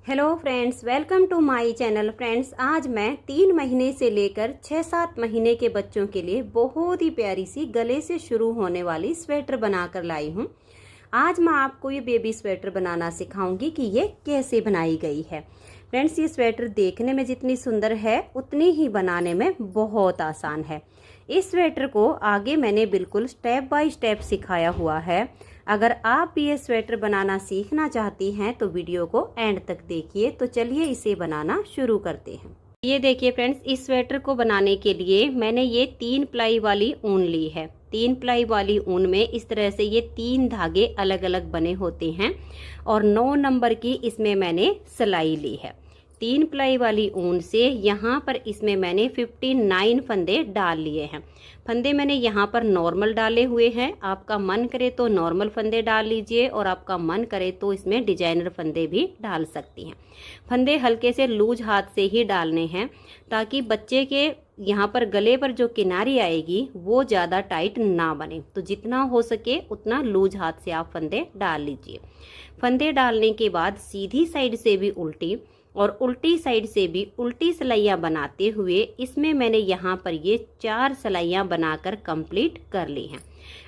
Hello friends, welcome to my channel. Friends, आज मैं 3 महीने से लेकर 6-7 महीने के बच्चों के लिए बहुत ही प्यारी सी गले से शुरू होने वाली स्वेटर बनाकर लाई हूँ। आज मैं आपको ये बेबी स्वेटर बनाना सिखाऊंगी कि ये कैसे बनाई गई है। फ्रेंड्स, ये स्वेटर देखने में जितनी सुंदर है उतनी ही बनाने में बहुत आसान है। इस स्वेटर को आगे मैंने बिल्कुल स्टेप बाय स्टेप सिखाया हुआ है। अगर आप भी ये स्वेटर बनाना सीखना चाहती हैं तो वीडियो को एंड तक देखिए। तो चलिए इसे बनाना शुरू करते हैं। ये देखिए फ्रेंड्स, इस स्वेटर को बनाने के लिए मैंने ये 3 प्लाई वाली ऊन ली है। 3 प्लाई वाली ऊन में इस तरह से ये 3 धागे अलग अलग बने होते हैं और 9 नंबर की इसमें मैंने सिलाई ली है। 3 प्लाई वाली ऊन से यहाँ पर इसमें मैंने 59 फंदे डाल लिए हैं। फंदे मैंने यहाँ पर नॉर्मल डाले हुए हैं। आपका मन करे तो नॉर्मल फंदे डाल लीजिए और आपका मन करे तो इसमें डिजाइनर फंदे भी डाल सकती हैं। फंदे हल्के से लूज हाथ से ही डालने हैं ताकि बच्चे के यहाँ पर गले पर जो किनारी आएगी वो ज़्यादा टाइट ना बने। तो जितना हो सके उतना लूज हाथ से आप फंदे डाल लीजिए। फंदे डालने के बाद सीधी साइड से भी उल्टी और उल्टी साइड से भी उल्टी सिलाइयाँ बनाते हुए इसमें मैंने यहाँ पर ये 4 सिलाइयाँ बनाकर कंप्लीट कर ली हैं।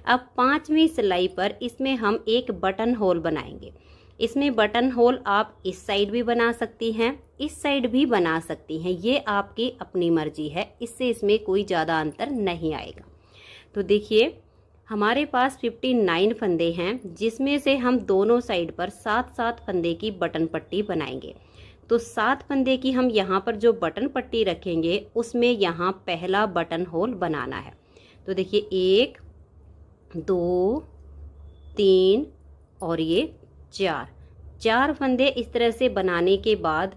अब 5वीं सिलाई पर इसमें हम एक बटन होल बनाएंगे। इसमें बटन होल आप इस साइड भी बना सकती हैं, इस साइड भी बना सकती हैं, ये आपकी अपनी मर्जी है। इससे इसमें कोई ज़्यादा अंतर नहीं आएगा। तो देखिए हमारे पास 59 फंदे हैं जिसमें से हम दोनों साइड पर 7-7 फंदे की बटन पट्टी बनाएंगे। तो 7 फंदे की हम यहाँ पर जो बटन पट्टी रखेंगे उसमें यहाँ पहला बटन होल बनाना है। तो देखिए 1 2 3 और ये 4 फंदे इस तरह से बनाने के बाद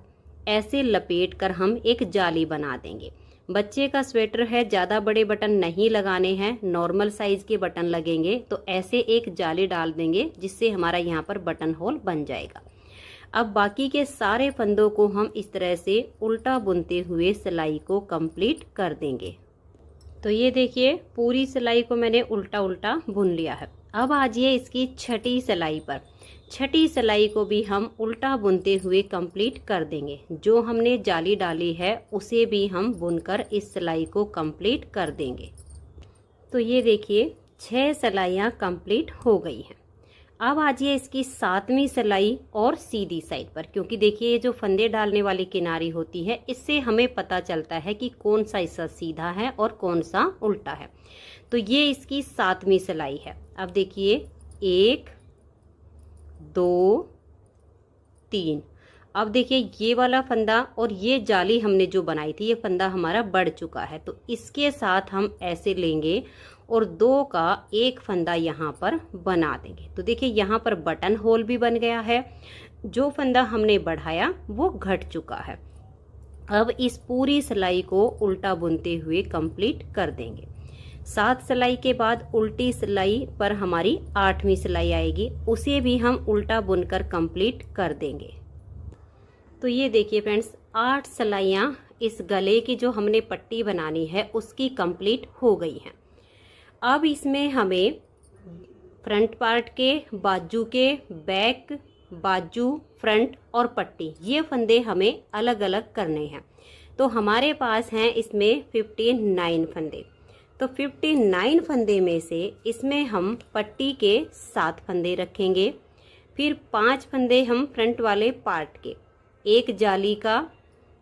ऐसे लपेट कर हम एक जाली बना देंगे। बच्चे का स्वेटर है, ज़्यादा बड़े बटन नहीं लगाने हैं, नॉर्मल साइज के बटन लगेंगे। तो ऐसे एक जाली डाल देंगे जिससे हमारा यहाँ पर बटन होल बन जाएगा। अब बाकी के सारे फंदों को हम इस तरह से उल्टा बुनते हुए सिलाई को कंप्लीट कर देंगे। तो ये देखिए पूरी सिलाई को मैंने उल्टा उल्टा बुन लिया है। अब आ जाइए इसकी छठी सिलाई पर। छठी सिलाई को भी हम उल्टा बुनते हुए कंप्लीट कर देंगे। जो हमने जाली डाली है उसे भी हम बुनकर इस सिलाई को कंप्लीट कर देंगे। तो ये देखिए 6 सिलाइयाँ कंप्लीट हो गई हैं। अब आ जाइए इसकी 7वीं सिलाई और सीधी साइड पर, क्योंकि देखिए ये जो फंदे डालने वाली किनारी होती है इससे हमें पता चलता है कि कौन सा हिस्सा सीधा है और कौन सा उल्टा है। तो ये इसकी 7वीं सिलाई है। अब देखिए 1 2 3। अब देखिए ये वाला फंदा और ये जाली हमने जो बनाई थी ये फंदा हमारा बढ़ चुका है। तो इसके साथ हम ऐसे लेंगे और 2 का एक फंदा यहाँ पर बना देंगे। तो देखिए यहाँ पर बटन होल भी बन गया है। जो फंदा हमने बढ़ाया वो घट चुका है। अब इस पूरी सिलाई को उल्टा बुनते हुए कंप्लीट कर देंगे। 7 सिलाई के बाद उल्टी सिलाई पर हमारी 8वीं सिलाई आएगी, उसे भी हम उल्टा बुनकर कंप्लीट कर देंगे। तो ये देखिए फ्रेंड्स 8 सिलाइयाँ इस गले की जो हमने पट्टी बनानी है उसकी कंप्लीट हो गई हैं। अब इसमें हमें फ्रंट पार्ट के, बाजू के, बैक, बाजू, फ्रंट और पट्टी ये फंदे हमें अलग अलग करने हैं। तो हमारे पास हैं इसमें 59 फंदे। तो 59 फंदे में से इसमें हम पट्टी के 7 फंदे रखेंगे। फिर 5 फंदे हम फ्रंट वाले पार्ट के, एक जाली का,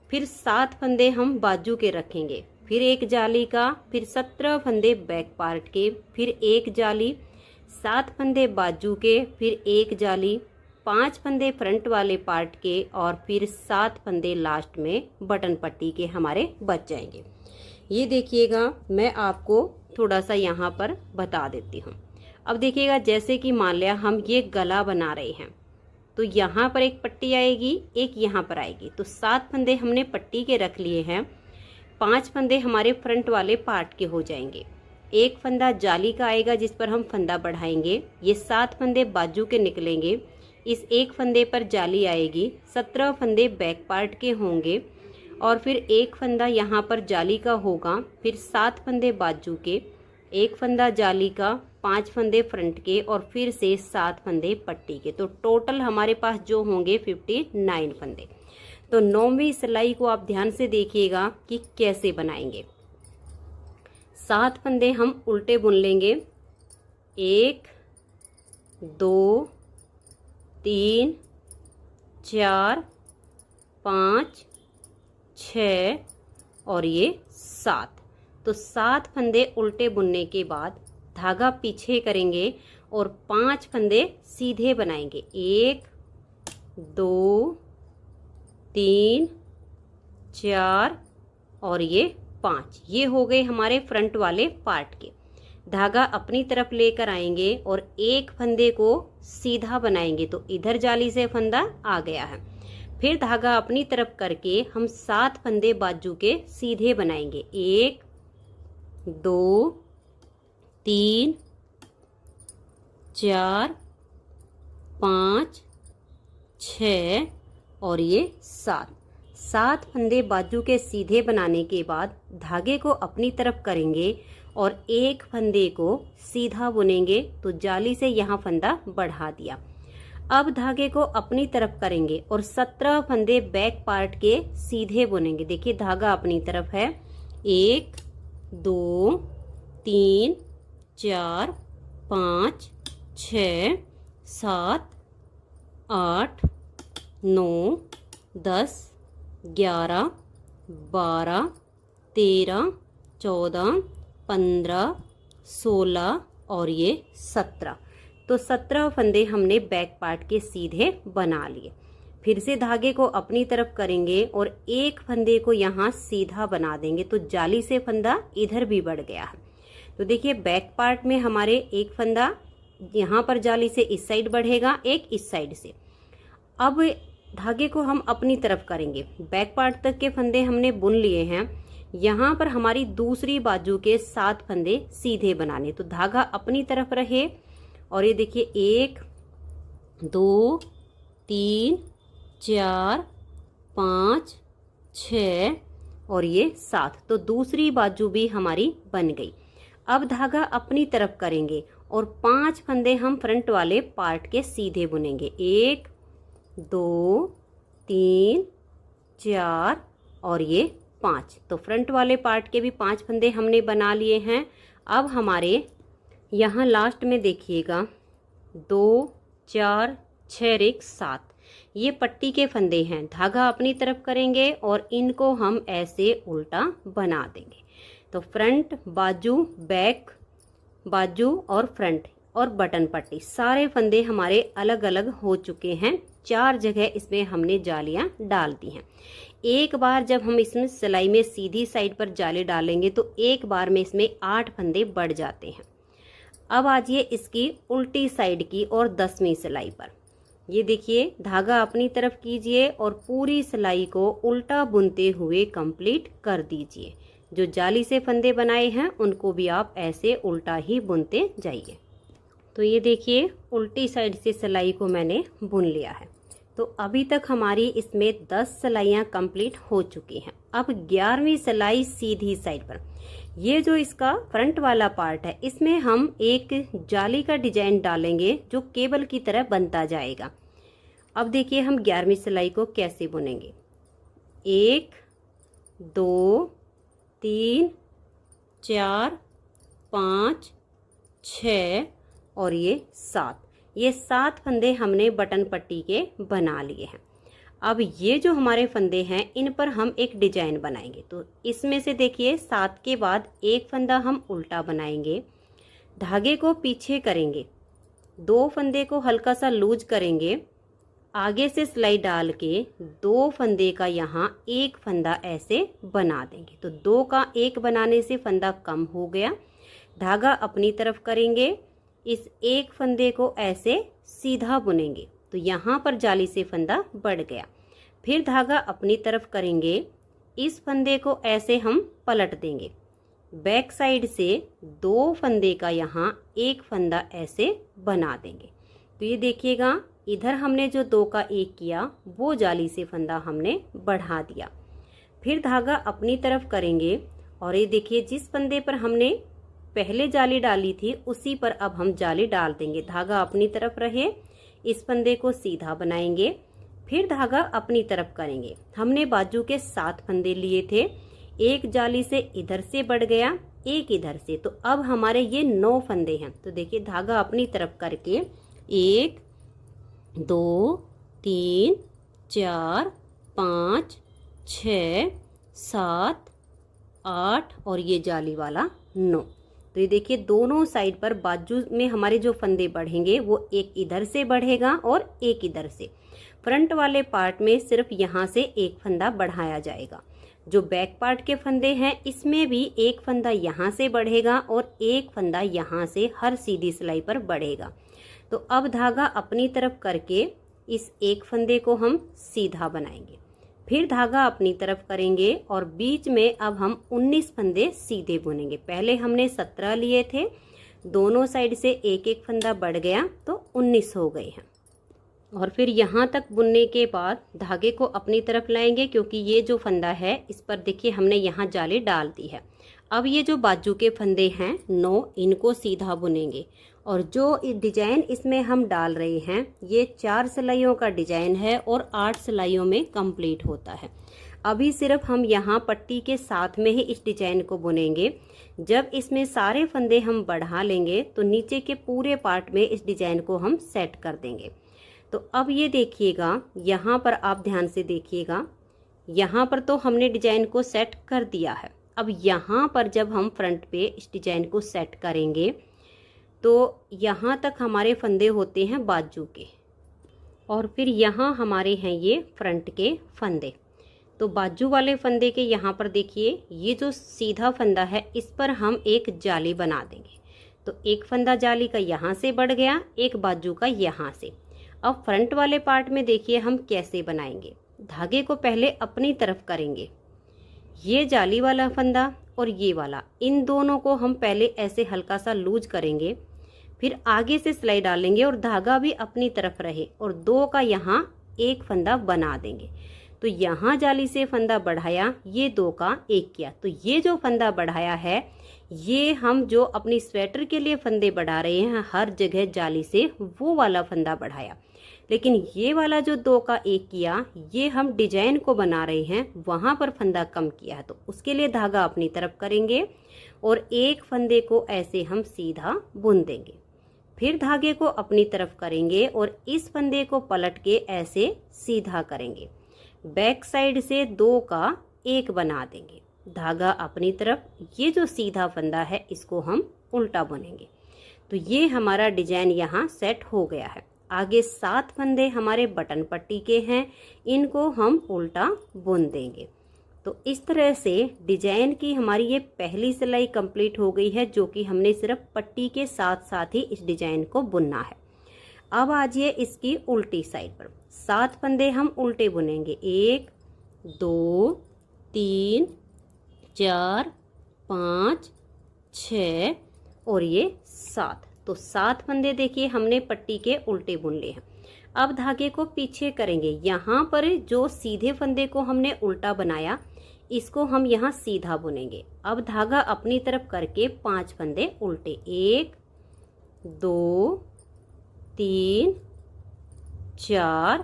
फिर 7 फंदे हम बाजू के रखेंगे, फिर एक जाली का, फिर 17 फंदे बैक पार्ट के, फिर एक जाली, 7 फंदे बाजू के, फिर एक जाली, 5 फंदे फ्रंट वाले पार्ट के और फिर 7 फंदे लास्ट में बटन पट्टी के हमारे बच जाएंगे। ये देखिएगा मैं आपको थोड़ा सा यहाँ पर बता देती हूँ। अब देखिएगा जैसे कि मान लिया हम ये गला बना रहे हैं तो यहाँ पर एक पट्टी आएगी, एक यहाँ पर आएगी। तो 7 फंदे हमने पट्टी के रख लिए हैं, 5 फंदे हमारे फ्रंट वाले पार्ट के हो जाएंगे, एक फंदा जाली का आएगा जिस पर हम फंदा बढ़ाएंगे, ये 7 फंदे बाजू के निकलेंगे, इस एक फंदे पर जाली आएगी, 17 फंदे बैक पार्ट के होंगे और फिर एक फंदा यहाँ पर जाली का होगा, फिर 7 फंदे बाजू के, एक फंदा जाली का, 5 फंदे फ्रंट के और फिर से 7 फंदे पट्टी के। तो टोटल हमारे पास जो होंगे 59 फंदे। तो 9वीं सिलाई को आप ध्यान से देखिएगा कि कैसे बनाएंगे। 7 फंदे हम उल्टे बुन लेंगे, 1 2 3 4 5 6 और ये 7। तो 7 फंदे उल्टे बुनने के बाद धागा पीछे करेंगे और 5 फंदे सीधे बनाएंगे, 1 2 3 4 और ये 5। ये हो गए हमारे फ्रंट वाले पार्ट के। धागा अपनी तरफ लेकर आएंगे और एक फंदे को सीधा बनाएंगे, तो इधर जाली से फंदा आ गया है। फिर धागा अपनी तरफ करके हम 7 फंदे बाजू के सीधे बनाएंगे, 1 2 3 4 5 6 और ये 7 फंदे बाजू के सीधे बनाने के बाद धागे को अपनी तरफ करेंगे और एक फंदे को सीधा बुनेंगे, तो जाली से यहाँ फंदा बढ़ा दिया। अब धागे को अपनी तरफ करेंगे और 17 फंदे बैक पार्ट के सीधे बुनेंगे। देखिए धागा अपनी तरफ है, 1 2 3 4 5 6 7 8 9 10 11 12 13 14 15 16 और ये 17। तो 17 फंदे हमने बैक पार्ट के सीधे बना लिए। फिर से धागे को अपनी तरफ करेंगे और एक फंदे को यहाँ सीधा बना देंगे, तो जाली से फंदा इधर भी बढ़ गया है। तो देखिए बैक पार्ट में हमारे एक फंदा यहाँ पर जाली से इस साइड बढ़ेगा, एक इस साइड से। अब धागे को हम अपनी तरफ करेंगे, बैक पार्ट तक के फंदे हमने बुन लिए हैं। यहाँ पर हमारी दूसरी बाजू के 7 फंदे सीधे बनाने, तो धागा अपनी तरफ रहे और ये देखिए 1 2 3 4 5 6 और ये 7। तो दूसरी बाजू भी हमारी बन गई। अब धागा अपनी तरफ करेंगे और 5 फंदे हम फ्रंट वाले पार्ट के सीधे बुनेंगे, 1 2 3 4 और ये 5। तो फ्रंट वाले पार्ट के भी 5 फंदे हमने बना लिए हैं। अब हमारे यहाँ लास्ट में देखिएगा 2 4 6 रेख 7, ये पट्टी के फंदे हैं। धागा अपनी तरफ करेंगे और इनको हम ऐसे उल्टा बना देंगे। तो फ्रंट बाजू, बैक बाजू और फ्रंट और बटन पट्टी सारे फंदे हमारे अलग अलग हो चुके हैं। 4 जगह इसमें हमने जालियां डाल दी हैं। एक बार जब हम इसमें सिलाई में सीधी साइड पर जाली डालेंगे तो एक बार में इसमें 8 फंदे बढ़ जाते हैं। अब आजिए इसकी उल्टी साइड की और 10वीं सिलाई पर। ये देखिए धागा अपनी तरफ कीजिए और पूरी सिलाई को उल्टा बुनते हुए कंप्लीट कर दीजिए। जो जाली से फंदे बनाए हैं उनको भी आप ऐसे उल्टा ही बुनते जाइए। तो ये देखिए उल्टी साइड से सिलाई को मैंने बुन लिया है। तो अभी तक हमारी इसमें 10 सिलाइयाँ कंप्लीट हो चुकी हैं। अब 11वीं सिलाई सीधी साइड पर। ये जो इसका फ्रंट वाला पार्ट है इसमें हम एक जाली का डिजाइन डालेंगे जो केबल की तरह बनता जाएगा। अब देखिए हम 11वीं सिलाई को कैसे बुनेंगे। 1 2 3 4 5 6 और ये 7। ये 7 फंदे हमने बटन पट्टी के बना लिए हैं। अब ये जो हमारे फंदे हैं इन पर हम एक डिजाइन बनाएंगे। तो इसमें से देखिए 7 के बाद एक फंदा हम उल्टा बनाएंगे, धागे को पीछे करेंगे, 2 फंदे को हल्का सा लूज करेंगे, आगे से सिलाई डाल के 2 फंदे का यहाँ एक फंदा ऐसे बना देंगे। तो 2 का 1 बनाने से फंदा कम हो गया। धागा अपनी तरफ करेंगे, इस एक फंदे को ऐसे सीधा बुनेंगे, तो यहाँ पर जाली से फंदा बढ़ गया। फिर धागा अपनी तरफ करेंगे, इस फंदे को ऐसे हम पलट देंगे, बैक साइड से 2 फंदे का यहाँ एक फंदा ऐसे बना देंगे। तो ये देखिएगा इधर हमने जो 2 का 1 किया वो जाली से फंदा हमने बढ़ा दिया। फिर धागा अपनी तरफ करेंगे और ये देखिए जिस फंदे पर हमने पहले जाली डाली थी उसी पर अब हम जाली डाल देंगे। धागा अपनी तरफ रहे, इस फंदे को सीधा बनाएंगे, फिर धागा अपनी तरफ करेंगे। हमने बाजू के 7 फंदे लिए थे, एक जाली से इधर से बढ़ गया, एक इधर से, तो अब हमारे ये 9 फंदे हैं। तो देखिए धागा अपनी तरफ करके 1 2 3 4 5 6 7 8 और ये जाली वाला 9। तो ये देखिए दोनों साइड पर बाजू में हमारे जो फंदे बढ़ेंगे वो एक इधर से बढ़ेगा और एक इधर से। फ्रंट वाले पार्ट में सिर्फ यहाँ से एक फंदा बढ़ाया जाएगा। जो बैक पार्ट के फंदे हैं इसमें भी एक फंदा यहाँ से बढ़ेगा और एक फंदा यहाँ से हर सीधी सिलाई पर बढ़ेगा। तो अब धागा अपनी तरफ करके इस एक फंदे को हम सीधा बनाएंगे, फिर धागा अपनी तरफ करेंगे और बीच में अब हम 19 फंदे सीधे बुनेंगे। पहले हमने 17 लिए थे, दोनों साइड से एक एक फंदा बढ़ गया तो 19 हो गए हैं। और फिर यहाँ तक बुनने के बाद धागे को अपनी तरफ लाएंगे, क्योंकि ये जो फंदा है इस पर देखिए हमने यहाँ जाली डाल दी है। अब ये जो बाजू के फंदे हैं 9, इनको सीधा बुनेंगे। और जो डिजाइन इसमें हम डाल रहे हैं ये 4 सिलाइयों का डिजाइन है और 8 सिलाइयों में कंप्लीट होता है। अभी सिर्फ हम यहाँ पट्टी के साथ में ही इस डिजाइन को बुनेंगे। जब इसमें सारे फंदे हम बढ़ा लेंगे तो नीचे के पूरे पार्ट में इस डिजाइन को हम सेट कर देंगे। तो अब ये देखिएगा, यहाँ पर आप ध्यान से देखिएगा, यहाँ पर तो हमने डिजाइन को सेट कर दिया है। अब यहाँ पर जब हम फ्रंट पे इस डिजाइन को सेट करेंगे तो यहाँ तक हमारे फंदे होते हैं बाजू के, और फिर यहाँ हमारे हैं ये फ्रंट के फंदे। तो बाजू वाले फंदे के यहाँ पर देखिए ये जो सीधा फंदा है इस पर हम एक जाली बना देंगे। तो एक फंदा जाली का यहाँ से बढ़ गया, एक बाजू का यहाँ से। अब फ्रंट वाले पार्ट में देखिए हम कैसे बनाएंगे। धागे को पहले अपनी तरफ करेंगे, ये जाली वाला फंदा और ये वाला, इन दोनों को हम पहले ऐसे हल्का सा लूज करेंगे, फिर आगे से सिलाई डालेंगे और धागा भी अपनी तरफ रहे और 2 का यहाँ एक फंदा बना देंगे। तो यहाँ जाली से फंदा बढ़ाया, ये 2 का एक किया। तो ये जो फंदा बढ़ाया है ये हम जो अपनी स्वेटर के लिए फंदे बढ़ा रहे हैं हर जगह जाली से वो वाला फंदा बढ़ाया। लेकिन ये वाला जो 2 का एक किया ये हम डिजाइन को बना रहे हैं, वहां पर फंदा कम किया, तो उसके लिए धागा अपनी तरफ करेंगे और एक फंदे को ऐसे हम सीधा बुन देंगे। फिर धागे को अपनी तरफ करेंगे और इस फंदे को पलट के ऐसे सीधा करेंगे। बैक साइड से 2 का एक बना देंगे। धागा अपनी तरफ, ये जो सीधा फंदा है इसको हम उल्टा बुनेंगे। तो ये हमारा डिजाइन यहाँ सेट हो गया है। आगे 7 फंदे हमारे बटन पट्टी के हैं, इनको हम उल्टा बुन देंगे। तो इस तरह से डिजाइन की हमारी ये पहली सिलाई कंप्लीट हो गई है, जो कि हमने सिर्फ पट्टी के साथ साथ ही इस डिजाइन को बुनना है। अब आजिए इसकी उल्टी साइड पर 7 फंदे हम उल्टे बुनेंगे। 1 2 3 4 5 6 और ये 7। तो 7 फंदे देखिए हमने पट्टी के उल्टे बुन लिए हैं। अब धागे को पीछे करेंगे। यहाँ पर जो सीधे फंदे को हमने उल्टा बनाया इसको हम यहाँ सीधा बुनेंगे। अब धागा अपनी तरफ करके 5 फंदे उल्टे, 1 2 3 4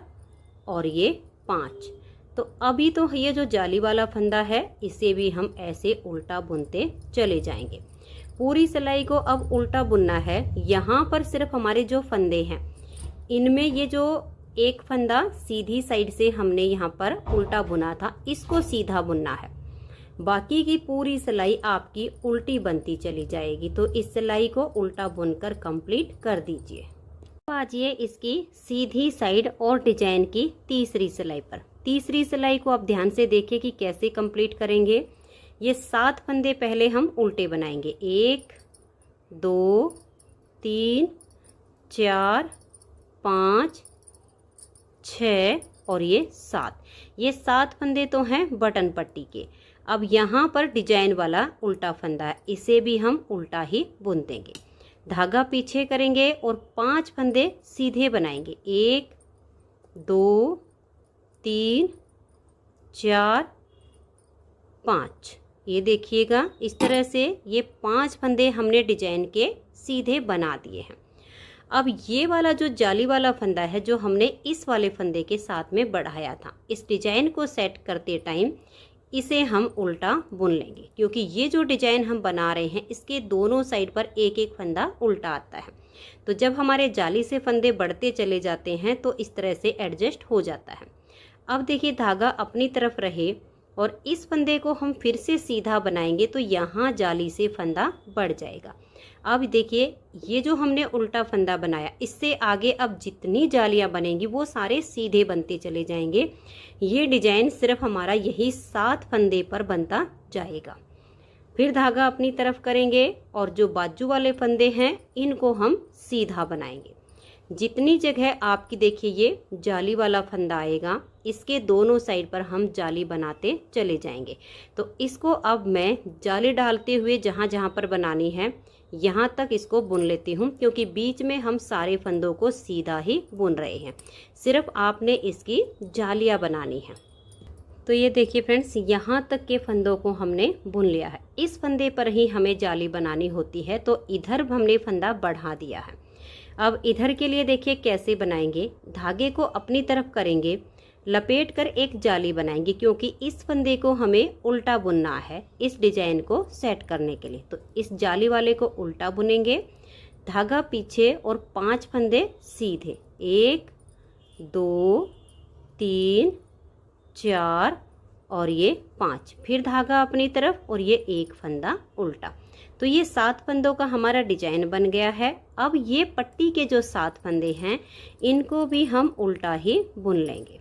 और ये 5। तो अभी तो ये जो जाली वाला फंदा है इसे भी हम ऐसे उल्टा बुनते चले जाएंगे। पूरी सिलाई को अब उल्टा बुनना है। यहाँ पर सिर्फ हमारे जो फंदे हैं इनमें ये जो एक फंदा सीधी साइड से हमने यहाँ पर उल्टा बुना था इसको सीधा बुनना है। बाकी की पूरी सिलाई आपकी उल्टी बनती चली जाएगी। तो इस सिलाई को उल्टा बुनकर कंप्लीट कर दीजिए। तो आजिए इसकी सीधी साइड और डिजाइन की तीसरी सिलाई पर। तीसरी सिलाई को आप ध्यान से देखिए कि कैसे कंप्लीट करेंगे। ये 7 फंदे पहले हम उल्टे बनाएंगे, 1 2 3 4 5 6 और ये 7। ये 7 फंदे तो हैं बटन पट्टी के। अब यहाँ पर डिजाइन वाला उल्टा फंदा है, इसे भी हम उल्टा ही बुन देंगे। धागा पीछे करेंगे और 5 फंदे सीधे बनाएंगे, 1 2 3 4 5। ये देखिएगा इस तरह से ये 5 फंदे हमने डिजाइन के सीधे बना दिए हैं। अब ये वाला जो जाली वाला फंदा है जो हमने इस वाले फंदे के साथ में बढ़ाया था, इस डिजाइन को सेट करते टाइम इसे हम उल्टा बुन लेंगे, क्योंकि ये जो डिजाइन हम बना रहे हैं इसके दोनों साइड पर एक एक फंदा उल्टा आता है। तो जब हमारे जाली से फंदे बढ़ते चले जाते हैं तो इस तरह से एडजस्ट हो जाता है। अब देखिए धागा अपनी तरफ रहे और इस फंदे को हम फिर से सीधा बनाएंगे तो यहाँ जाली से फंदा बढ़ जाएगा। अब देखिए ये जो हमने उल्टा फंदा बनाया, इससे आगे अब जितनी जालियाँ बनेंगी वो सारे सीधे बनते चले जाएंगे। ये डिजाइन सिर्फ हमारा यही 7 फंदे पर बनता जाएगा। फिर धागा अपनी तरफ करेंगे और जो बाजू वाले फंदे हैं इनको हम सीधा बनाएंगे। जितनी जगह आपकी देखिए ये जाली वाला फंदा आएगा, इसके दोनों साइड पर हम जाली बनाते चले जाएंगे। तो इसको अब मैं जाली डालते हुए जहाँ जहाँ पर बनानी है यहाँ तक इसको बुन लेती हूँ, क्योंकि बीच में हम सारे फंदों को सीधा ही बुन रहे हैं, सिर्फ आपने इसकी जालियाँ बनानी है। तो ये देखिए फ्रेंड्स, यहाँ तक के फंदों को हमने बुन लिया है। इस फंदे पर ही हमें जाली बनानी होती है, तो इधर हमने फंदा बढ़ा दिया है। अब इधर के लिए देखिए कैसे बनाएंगे। धागे को अपनी तरफ करेंगे, लपेट कर एक जाली बनाएंगे, क्योंकि इस फंदे को हमें उल्टा बुनना है इस डिजाइन को सेट करने के लिए। तो इस जाली वाले को उल्टा बुनेंगे, धागा पीछे और 5 फंदे सीधे, 1 2 3 4 और ये 5। फिर धागा अपनी तरफ और ये एक फंदा उल्टा। तो ये 7 फंदों का हमारा डिजाइन बन गया है। अब ये पट्टी के जो 7 फंदे हैं इनको भी हम उल्टा ही बुन लेंगे।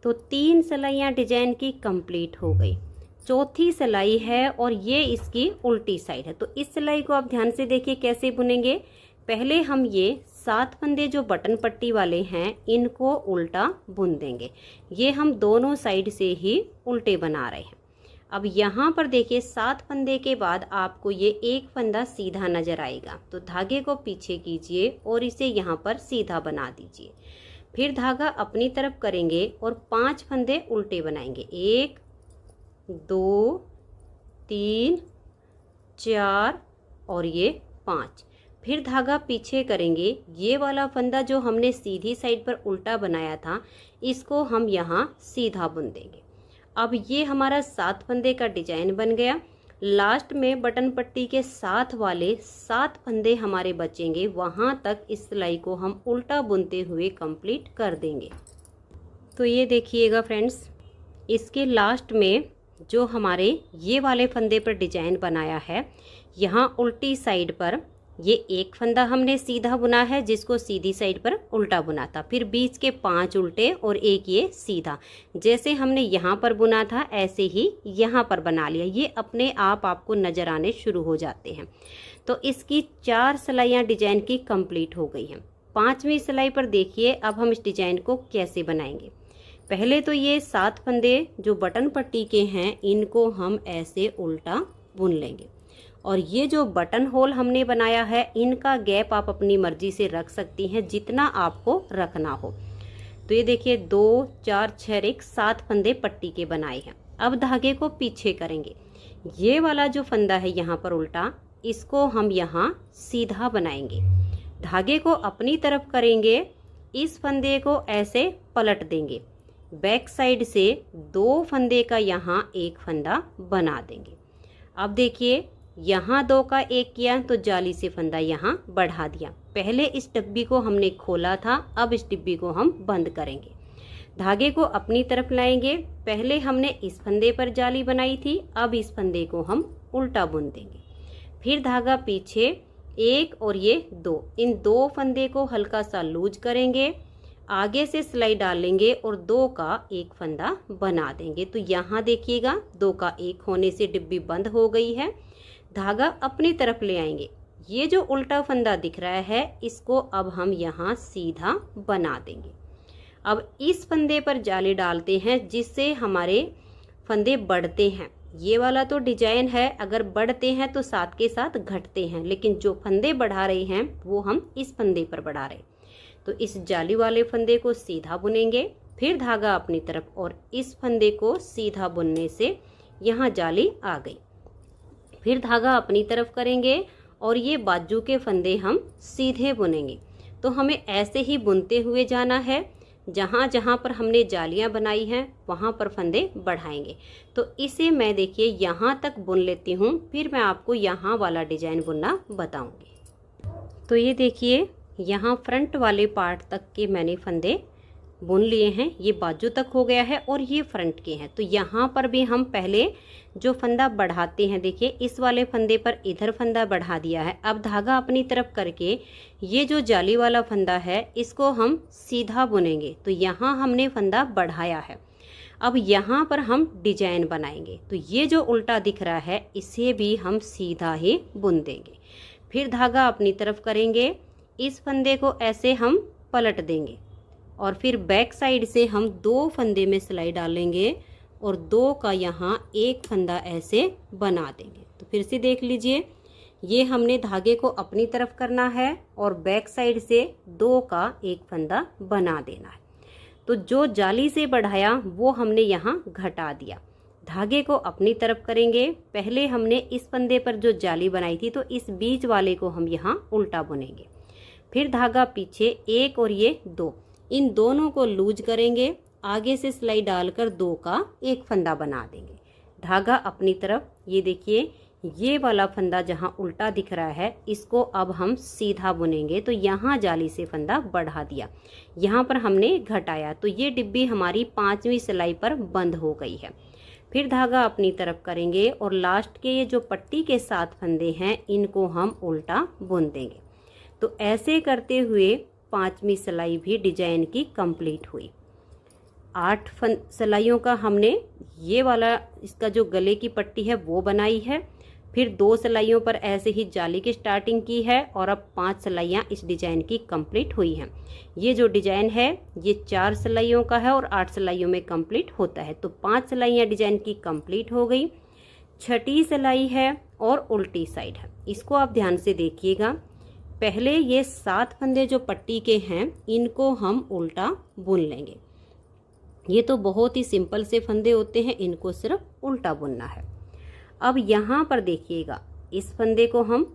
तो 3 सिलाइयाँ डिजाइन की कंप्लीट हो गई। चौथी सिलाई है और ये इसकी उल्टी साइड है। तो इस सिलाई को आप ध्यान से देखिए कैसे बुनेंगे। पहले हम ये 7 फंदे जो बटन पट्टी वाले हैं इनको उल्टा बुन देंगे। ये हम दोनों साइड से ही उल्टे बना रहे हैं। अब यहाँ पर देखिए 7 फंदे के बाद आपको ये एक फंदा सीधा नजर आएगा, तो धागे को पीछे कीजिए और इसे यहाँ पर सीधा बना दीजिए। फिर धागा अपनी तरफ करेंगे और 5 फंदे उल्टे बनाएंगे, 1 2 3 4 और ये 5। फिर धागा पीछे करेंगे, ये वाला फंदा जो हमने सीधी साइड पर उल्टा बनाया था इसको हम यहाँ सीधा बुन देंगे। अब ये हमारा 7 फंदे का डिजाइन बन गया। लास्ट में बटन पट्टी के साथ वाले 7 फंदे हमारे बचेंगे, वहां तक इस सिलाई को हम उल्टा बुनते हुए कंप्लीट कर देंगे। तो ये देखिएगा फ्रेंड्स, इसके लास्ट में जो हमारे ये वाले फंदे पर डिजाइन बनाया है, यहाँ उल्टी साइड पर ये एक फंदा हमने सीधा बुना है जिसको सीधी साइड पर उल्टा बुना था। फिर बीच के 5 उल्टे और एक ये सीधा, जैसे हमने यहाँ पर बुना था ऐसे ही यहाँ पर बना लिया। ये अपने आप आपको नजर आने शुरू हो जाते हैं। तो इसकी 4 सिलाइयाँ डिजाइन की कंप्लीट हो गई हैं। 5वीं सिलाई पर देखिए अब हम इस डिजाइन को कैसे बनाएंगे। पहले तो ये 7 फंदे जो बटन पट्टी के हैं इनको हम ऐसे उल्टा बुन लेंगे, और ये जो बटन होल हमने बनाया है इनका गैप आप अपनी मर्जी से रख सकती हैं जितना आपको रखना हो। तो ये देखिए 2 4 6 1 7 फंदे पट्टी के बनाए हैं। अब धागे को पीछे करेंगे, ये वाला जो फंदा है यहाँ पर उल्टा, इसको हम यहाँ सीधा बनाएंगे। धागे को अपनी तरफ करेंगे, इस फंदे को ऐसे पलट देंगे, बैक साइड से 2 फंदे का यहाँ एक फंदा बना देंगे। अब देखिए यहाँ 2 का एक किया तो जाली से फंदा यहाँ बढ़ा दिया। पहले इस डिब्बी को हमने खोला था, अब इस डिब्बी को हम बंद करेंगे। धागे को अपनी तरफ लाएंगे, पहले हमने इस फंदे पर जाली बनाई थी, अब इस फंदे को हम उल्टा बुन देंगे। फिर धागा पीछे 1 और ये 2, इन 2 फंदे को हल्का सा लूज करेंगे, आगे से सिलाई डालेंगे और 2 का एक फंदा बना देंगे। तो यहाँ देखिएगा 2 का एक होने से डिब्बी बंद हो गई है। धागा अपनी तरफ ले आएंगे, ये जो उल्टा फंदा दिख रहा है इसको अब हम यहाँ सीधा बना देंगे। अब इस फंदे पर जाली डालते हैं जिससे हमारे फंदे बढ़ते हैं। ये वाला तो डिजाइन है, अगर बढ़ते हैं तो साथ के साथ घटते हैं, लेकिन जो फंदे बढ़ा रहे हैं वो हम इस फंदे पर बढ़ा रहे। तो इस जाली वाले फंदे को सीधा बुनेंगे, फिर धागा अपनी तरफ और इस फंदे को सीधा बुनने से यहाँ जाली आ गई। फिर धागा अपनी तरफ करेंगे और ये बाजू के फंदे हम सीधे बुनेंगे। तो हमें ऐसे ही बुनते हुए जाना है, जहाँ जहाँ पर हमने जालियाँ बनाई हैं वहाँ पर फंदे बढ़ाएंगे। तो इसे मैं देखिए यहाँ तक बुन लेती हूँ, फिर मैं आपको यहाँ वाला डिजाइन बुनना बताऊँगी। तो ये देखिए यहाँ फ्रंट वाले पार्ट तक के मैंने फंदे बुन लिए हैं, ये बाजू तक हो गया है और ये फ्रंट के हैं। तो यहाँ पर भी हम पहले जो फंदा बढ़ाते हैं, देखिए इस वाले फंदे पर इधर फंदा बढ़ा दिया है। अब धागा अपनी तरफ करके ये जो जाली वाला फंदा है इसको हम सीधा बुनेंगे। तो यहाँ हमने फंदा बढ़ाया है, अब यहाँ पर हम डिजाइन बनाएंगे। तो ये जो उल्टा दिख रहा है इसे भी हम सीधा ही बुन देंगे। फिर धागा अपनी तरफ करेंगे, इस फंदे को ऐसे हम पलट देंगे और फिर बैक साइड से हम 2 फंदे में सिलाई डालेंगे और 2 का यहाँ एक फंदा ऐसे बना देंगे। तो फिर से देख लीजिए, ये हमने धागे को अपनी तरफ करना है और बैक साइड से 2 का एक फंदा बना देना है। तो जो जाली से बढ़ाया वो हमने यहाँ घटा दिया। धागे को अपनी तरफ करेंगे, पहले हमने इस फंदे पर जो जाली बनाई थी तो इस बीच वाले को हम यहाँ उल्टा बुनेंगे। फिर धागा पीछे 1 और ये 2, इन दोनों को लूज करेंगे, आगे से सिलाई डालकर 2 का एक फंदा बना देंगे। धागा अपनी तरफ, ये देखिए ये वाला फंदा जहाँ उल्टा दिख रहा है इसको अब हम सीधा बुनेंगे। तो यहाँ जाली से फंदा बढ़ा दिया, यहाँ पर हमने घटाया, तो ये डिब्बी हमारी 5वीं सिलाई पर बंद हो गई है। फिर धागा अपनी तरफ करेंगे और लास्ट के ये जो पट्टी के 7 फंदे हैं इनको हम उल्टा बुन देंगे। तो ऐसे करते हुए 5वीं सिलाई भी डिजाइन की कंप्लीट हुई। 8 सिलाइयों का हमने ये वाला इसका जो गले की पट्टी है वो बनाई है। फिर 2 सिलाइयों पर ऐसे ही जाली की स्टार्टिंग की है और अब 5 सिलाइयाँ इस डिजाइन की कंप्लीट हुई हैं। ये जो डिजाइन है ये 4 सिलाइयों का है और 8 सिलाइयों में कंप्लीट होता है। तो 5 सिलाइयाँ डिजाइन की कंप्लीट हो गई। 6ठी सिलाई है और उल्टी साइड है, इसको आप ध्यान से देखिएगा। पहले ये 7 फंदे जो पट्टी के हैं इनको हम उल्टा बुन लेंगे। ये तो बहुत ही सिंपल से फंदे होते हैं, इनको सिर्फ उल्टा बुनना है। अब यहाँ पर देखिएगा, इस फंदे को हम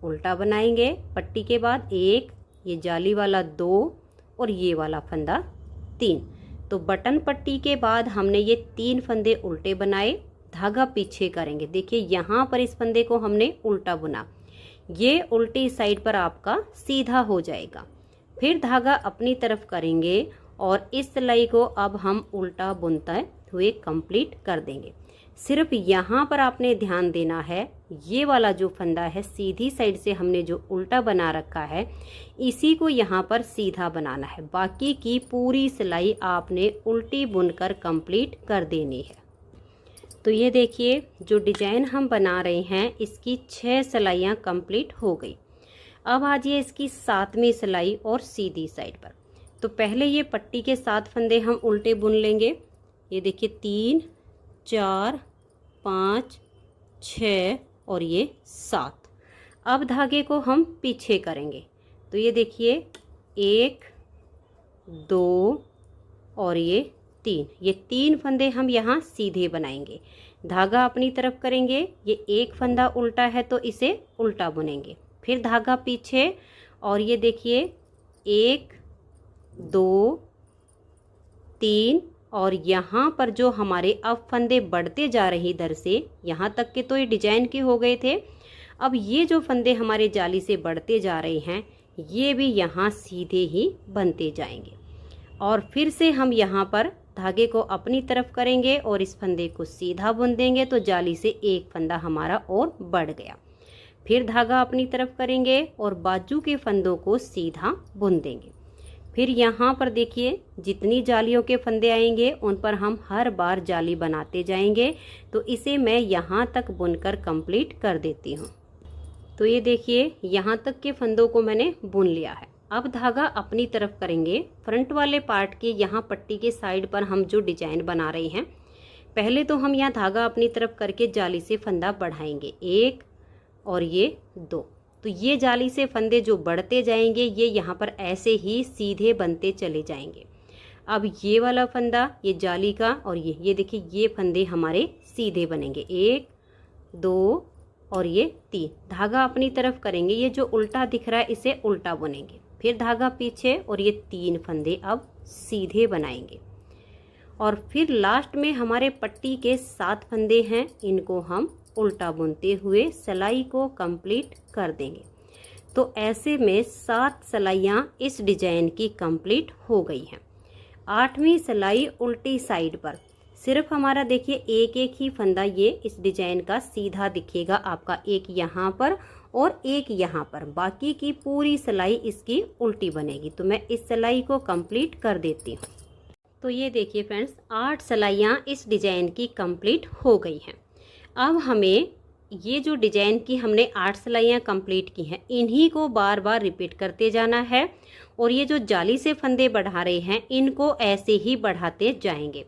उल्टा बनाएंगे, पट्टी के बाद 1, ये जाली वाला 2 और ये वाला फंदा 3। तो बटन पट्टी के बाद हमने ये 3 फंदे उल्टे बनाए, धागा पीछे करेंगे। देखिए यहाँ पर इस फंदे को हमने उल्टा बुना, ये उल्टी साइड पर आपका सीधा हो जाएगा। फिर धागा अपनी तरफ करेंगे और इस सिलाई को अब हम उल्टा बुनते हुए कंप्लीट कर देंगे। सिर्फ यहाँ पर आपने ध्यान देना है, ये वाला जो फंदा है सीधी साइड से हमने जो उल्टा बना रखा है इसी को यहाँ पर सीधा बनाना है। बाकी की पूरी सिलाई आपने उल्टी बुनकर कंप्लीट कर देनी है। तो ये देखिए जो डिजाइन हम बना रहे हैं इसकी 6 सिलाइयाँ कंप्लीट हो गई। अब आ जाइए इसकी 7वीं सिलाई और सीधी साइड पर। तो पहले ये पट्टी के 7 फंदे हम उल्टे बुन लेंगे। ये देखिए 3, 4, 5, 6 और ये 7। अब धागे को हम पीछे करेंगे। तो ये देखिए 1, 2 और ये 3, ये 3 फंदे हम यहाँ सीधे बनाएंगे। धागा अपनी तरफ करेंगे, ये एक फंदा उल्टा है तो इसे उल्टा बुनेंगे। फिर धागा पीछे और ये देखिए 1, 2, 3 और यहाँ पर जो हमारे अब फंदे बढ़ते जा रहे इधर से, यहाँ तक के तो ये डिजाइन के हो गए थे। अब ये जो फंदे हमारे जाली से बढ़ते जा रहे हैं ये भी यहाँ सीधे ही बनते जाएंगे। और फिर से हम यहाँ पर धागे को अपनी तरफ करेंगे और इस फंदे को सीधा बुन देंगे। तो जाली से एक फंदा हमारा और बढ़ गया। फिर धागा अपनी तरफ करेंगे और बाजू के फंदों को सीधा बुन देंगे। फिर यहाँ पर देखिए जितनी जालियों के फंदे आएंगे उन पर हम हर बार जाली बनाते जाएंगे। तो इसे मैं यहाँ तक बुनकर कंप्लीट कर देती हूँ। तो ये देखिए यहाँ तक के फंदों को मैंने बुन लिया है। अब धागा अपनी तरफ करेंगे। फ्रंट वाले पार्ट के यहाँ पट्टी के साइड पर हम जो डिजाइन बना रहे हैं, पहले तो हम यहाँ धागा अपनी तरफ करके जाली से फंदा बढ़ाएंगे 1 और ये 2। तो ये जाली से फंदे जो बढ़ते जाएंगे ये यहाँ पर ऐसे ही सीधे बनते चले जाएंगे। अब ये वाला फंदा, ये जाली का, और ये देखिए ये फंदे हमारे सीधे बनेंगे, 1 2 और ये 3। धागा अपनी तरफ करेंगे, ये जो उल्टा दिख रहा है इसे उल्टा बुनेंगे, फिर धागा पीछे और ये 3 फंदे अब सीधे बनाएंगे। और फिर लास्ट में हमारे पट्टी के 7 फंदे हैं, इनको हम उल्टा बुनते हुए सिलाई को कंप्लीट कर देंगे। तो ऐसे में 7 सिलाइयाँ इस डिजाइन की कंप्लीट हो गई हैं। 8वीं सिलाई उल्टी साइड पर सिर्फ हमारा देखिए एक एक ही फंदा ये इस डिजाइन का सीधा दिखेगा आपका, एक यहाँ पर और एक यहाँ पर, बाकी की पूरी सिलाई इसकी उल्टी बनेगी। तो मैं इस सिलाई को कंप्लीट कर देती हूँ। तो ये देखिए फ्रेंड्स, 8 सिलाइयाँ इस डिजाइन की कंप्लीट हो गई हैं। अब हमें ये जो डिजाइन की हमने 8 सिलाइयाँ कंप्लीट की हैं, इन्हीं को बार बार रिपीट करते जाना है। और ये जो जाली से फंदे बढ़ा रहे हैं इनको ऐसे ही बढ़ाते जाएंगे।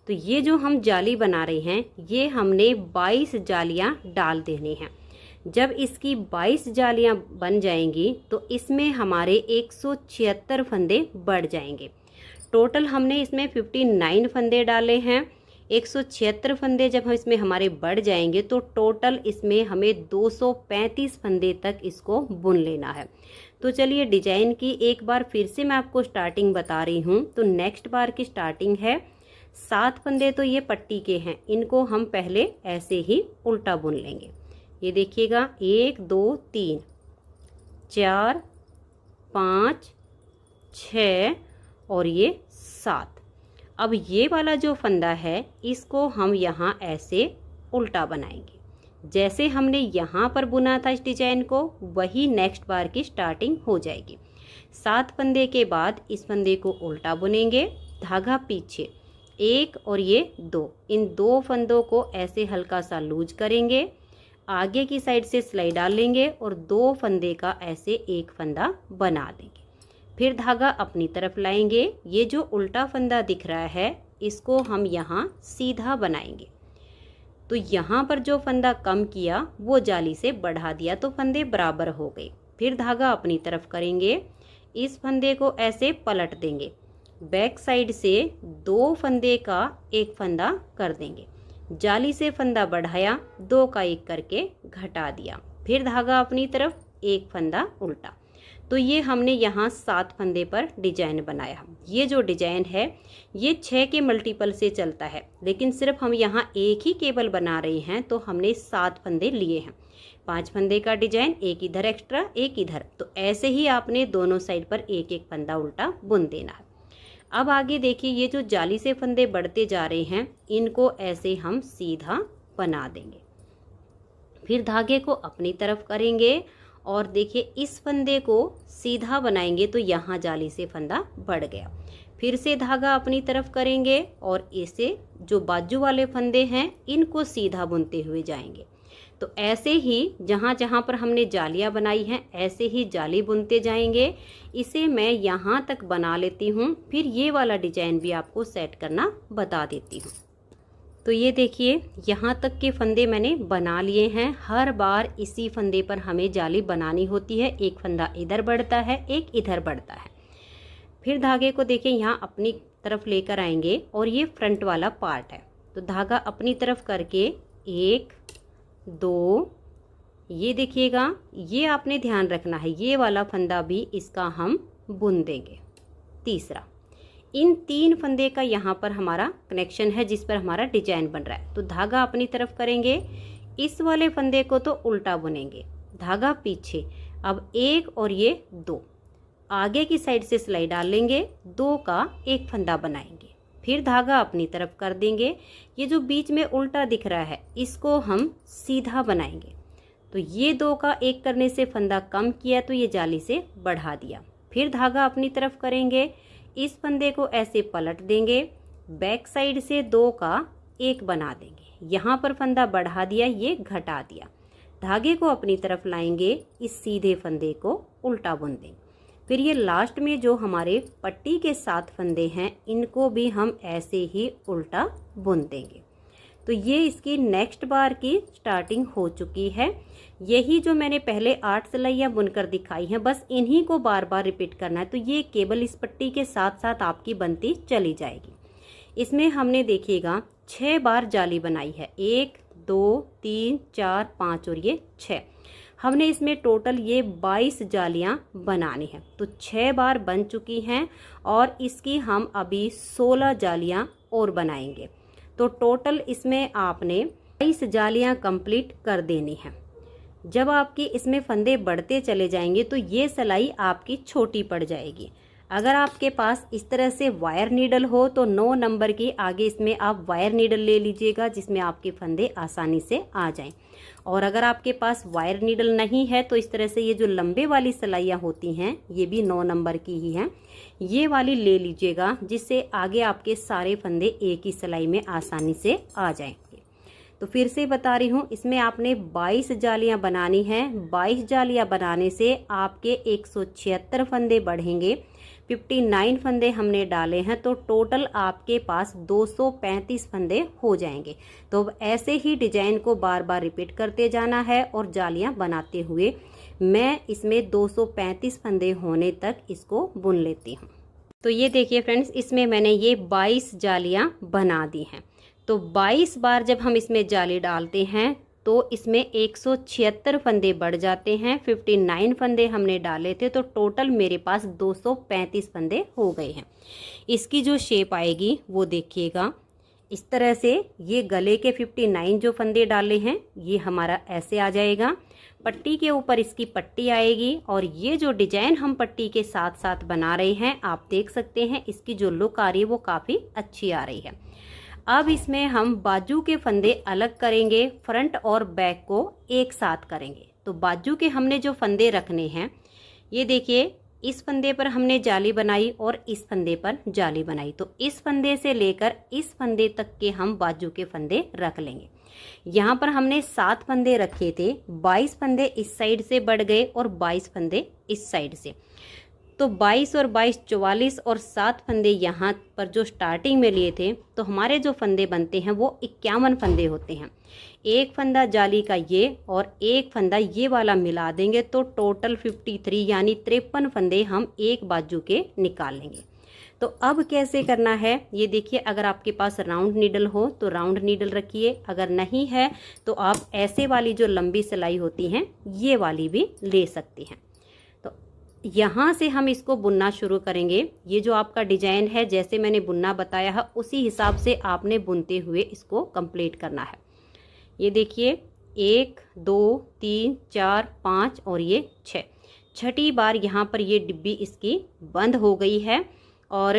तो ये जो हम जाली बना रहे हैं, ये हमने 22 जालियाँ डाल देनी हैं। जब इसकी 22 जालियाँ बन जाएंगी तो इसमें हमारे 176 फंदे बढ़ जाएंगे। टोटल हमने इसमें 59 फंदे डाले हैं। 176 फंदे जब हम इसमें हमारे बढ़ जाएंगे तो टोटल इसमें हमें 235 फंदे तक इसको बुन लेना है। तो चलिए डिजाइन की एक बार फिर से मैं आपको स्टार्टिंग बता रही हूँ। तो नेक्स्ट बार की स्टार्टिंग है, 7 फंदे तो ये पट्टी के हैं, इनको हम पहले ऐसे ही उल्टा बुन लेंगे। ये देखिएगा 1 2 3 4 5 6 और ये 7। अब ये वाला जो फंदा है इसको हम यहाँ ऐसे उल्टा बनाएंगे। जैसे हमने यहाँ पर बुना था इस डिजाइन को, वही नेक्स्ट बार की स्टार्टिंग हो जाएगी। 7 फंदे के बाद इस फंदे को उल्टा बुनेंगे, धागा पीछे, 1 और ये 2, इन 2 फंदों को ऐसे हल्का सा लूज करेंगे, आगे की साइड से सिलाई डाल लेंगे और 2 फंदे का ऐसे एक फंदा बना देंगे। फिर धागा अपनी तरफ लाएंगे, ये जो उल्टा फंदा दिख रहा है इसको हम यहाँ सीधा बनाएंगे। तो यहाँ पर जो फंदा कम किया वो जाली से बढ़ा दिया तो फंदे बराबर हो गए। फिर धागा अपनी तरफ करेंगे, इस फंदे को ऐसे पलट देंगे, बैक साइड से 2 फंदे का एक फंदा कर देंगे, जाली से फंदा बढ़ाया, 2 का 1 करके घटा दिया, फिर धागा अपनी तरफ, एक फंदा उल्टा। तो ये हमने यहाँ 7 फंदे पर डिजाइन बनाया। ये जो डिजाइन है ये 6 के मल्टीपल से चलता है, लेकिन सिर्फ हम यहाँ एक ही केबल बना रहे हैं तो हमने 7 फंदे लिए हैं। 5 फंदे का डिजाइन, एक इधर एक्स्ट्रा एक इधर, तो ऐसे ही आपने दोनों साइड पर एक एक फंदा उल्टा बुन देना है। अब आगे देखिए, ये जो जाली से फंदे बढ़ते जा रहे हैं इनको ऐसे हम सीधा बना देंगे। फिर धागे को अपनी तरफ करेंगे और देखिए इस फंदे को सीधा बनाएंगे तो यहाँ जाली से फंदा बढ़ गया। फिर से धागा अपनी तरफ करेंगे और इसे जो बाजू वाले फंदे हैं इनको सीधा बुनते हुए जाएंगे। तो ऐसे ही जहाँ जहाँ पर हमने जालियाँ बनाई हैं ऐसे ही जाली बुनते जाएंगे। इसे मैं यहाँ तक बना लेती हूँ, फिर ये वाला डिजाइन भी आपको सेट करना बता देती हूँ। तो ये देखिए यहाँ तक के फंदे मैंने बना लिए हैं। हर बार इसी फंदे पर हमें जाली बनानी होती है, एक फंदा इधर बढ़ता है एक इधर बढ़ता है। फिर धागे को देखिए यहाँ अपनी तरफ लेकर आएंगे और ये फ्रंट वाला पार्ट है, तो धागा अपनी तरफ करके 1 2, ये देखिएगा, ये आपने ध्यान रखना है, ये वाला फंदा भी इसका हम बुन देंगे। तीसरा, इन 3 फंदे का यहाँ पर हमारा कनेक्शन है जिस पर हमारा डिजाइन बन रहा है। तो धागा अपनी तरफ करेंगे, इस वाले फंदे को तो उल्टा बुनेंगे, धागा पीछे, अब 1 और ये 2, आगे की साइड से सिलाई डाल लेंगे, 2 का एक फंदा बनाएंगे, फिर धागा अपनी तरफ कर देंगे। ये जो बीच में उल्टा दिख रहा है इसको हम सीधा बनाएंगे। तो ये 2 का 1 करने से फंदा कम किया तो ये जाली से बढ़ा दिया। फिर धागा अपनी तरफ करेंगे, इस फंदे को ऐसे पलट देंगे, बैक साइड से 2 का 1 बना देंगे, यहाँ पर फंदा बढ़ा दिया, ये घटा दिया, धागे को अपनी तरफ लाएंगे, इस सीधे फंदे को उल्टा बुन देंगे। फिर ये लास्ट में जो हमारे पट्टी के 7 फंदे हैं इनको भी हम ऐसे ही उल्टा बुन देंगे। तो ये इसकी नेक्स्ट बार की स्टार्टिंग हो चुकी है। यही जो मैंने पहले 8 सिलाइयाँ बुनकर दिखाई हैं, बस इन्हीं को बार बार रिपीट करना है। तो ये केवल इस पट्टी के साथ साथ आपकी बनती चली जाएगी। इसमें हमने देखिएगा 6 बार जाली बनाई है, 1 2 3 4 5 और ये 6। हमने इसमें टोटल ये 22 जालियां बनानी है। तो 6 बार बन चुकी हैं और इसकी हम अभी 16 जालियां और बनाएंगे। तो टोटल इसमें आपने 22 जालियां कंप्लीट कर देनी है। जब आपकी इसमें फंदे बढ़ते चले जाएंगे तो ये सिलाई आपकी छोटी पड़ जाएगी। अगर आपके पास इस तरह से वायर नीडल हो तो 9 नंबर की आगे इसमें आप वायर नीडल ले लीजिएगा, जिसमें आपके फंदे आसानी से आ जाएं। और अगर आपके पास वायर नीडल नहीं है तो इस तरह से ये जो लंबे वाली सिलाइयाँ होती हैं, ये भी 9 नंबर की ही हैं, ये वाली ले लीजिएगा, जिससे आगे आपके सारे फंदे एक ही सिलाई में आसानी से आ जाएंगे। तो फिर से बता रही हूँ, इसमें आपने 22 जालियाँ बनानी हैं। 22 जालियाँ बनाने से आपके 176 फंदे बढ़ेंगे। 59 फंदे हमने डाले हैं, तो टोटल आपके पास 235 फंदे हो जाएंगे। तो ऐसे ही डिजाइन को बार बार रिपीट करते जाना है और जालियां बनाते हुए मैं इसमें 235 फंदे होने तक इसको बुन लेती हूँ। तो ये देखिए फ्रेंड्स, इसमें मैंने ये 22 जालियां बना दी हैं। तो 22 बार जब हम इसमें जाली डालते हैं तो इसमें 176 फंदे बढ़ जाते हैं। 59 फंदे हमने डाले थे, तो टोटल मेरे पास 235 फंदे हो गए हैं। इसकी जो शेप आएगी वो देखिएगा इस तरह से। ये गले के 59 जो फंदे डाले हैं ये हमारा ऐसे आ जाएगा। पट्टी के ऊपर इसकी पट्टी आएगी और ये जो डिजाइन हम पट्टी के साथ साथ बना रहे हैं, आप देख सकते हैं इसकी जो लुक आ रही है वो काफ़ी अच्छी आ रही है। अब इसमें हम बाजू के फंदे अलग करेंगे, फ्रंट और बैक को एक साथ करेंगे। तो बाजू के हमने जो फंदे रखने हैं, ये देखिए इस फंदे पर हमने जाली बनाई और इस फंदे पर जाली बनाई। तो इस फंदे से लेकर इस फंदे तक के हम बाजू के फंदे रख लेंगे। यहाँ पर हमने 7 फंदे रखे थे, 22 फंदे इस साइड से बढ़ गए और 22 फंदे इस साइड से। तो 22 और 22 44 और 7 फंदे यहाँ पर जो स्टार्टिंग में लिए थे, तो हमारे जो फंदे बनते हैं वो 51 फंदे होते हैं। एक फंदा जाली का ये और एक फंदा ये वाला मिला देंगे तो टोटल 53 यानी 53 फंदे हम एक बाजू के निकाल लेंगे। तो अब कैसे करना है ये देखिए। अगर आपके पास राउंड नीडल हो तो राउंड नीडल रखिए, अगर नहीं है तो आप ऐसे वाली जो लंबी सिलाई होती हैं ये वाली भी ले सकती हैं। यहाँ से हम इसको बुनना शुरू करेंगे। ये जो आपका डिजाइन है, जैसे मैंने बुनना बताया है उसी हिसाब से आपने बुनते हुए इसको कंप्लीट करना है। ये देखिए 1 2 3 4 5 और ये 6, छठी बार यहाँ पर ये डिब्बी इसकी बंद हो गई है और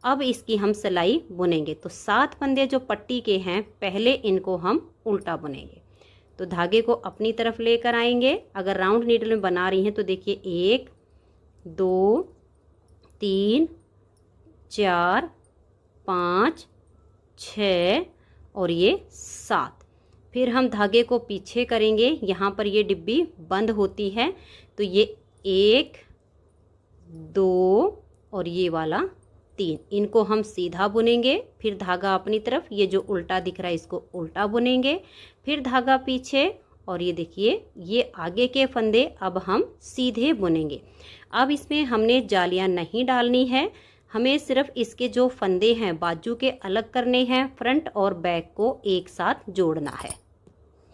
अब इसकी हम सिलाई बुनेंगे। तो 7 फंदे जो पट्टी के हैं, पहले इनको हम उल्टा बुनेंगे। तो धागे को अपनी तरफ लेकर आएंगे। अगर राउंड नीडल में बना रही हैं तो देखिए 1 2 3 4 5 6 और ये 7। फिर हम धागे को पीछे करेंगे। यहाँ पर ये डिब्बी बंद होती है, तो ये 1 2 और ये वाला 3, इनको हम सीधा बुनेंगे। फिर धागा अपनी तरफ, ये जो उल्टा दिख रहा है इसको उल्टा बुनेंगे। फिर धागा पीछे और ये देखिए ये आगे के फंदे अब हम सीधे बुनेंगे। अब इसमें हमने जालियां नहीं डालनी है, हमें सिर्फ इसके जो फंदे हैं बाजू के अलग करने हैं, फ्रंट और बैक को एक साथ जोड़ना है।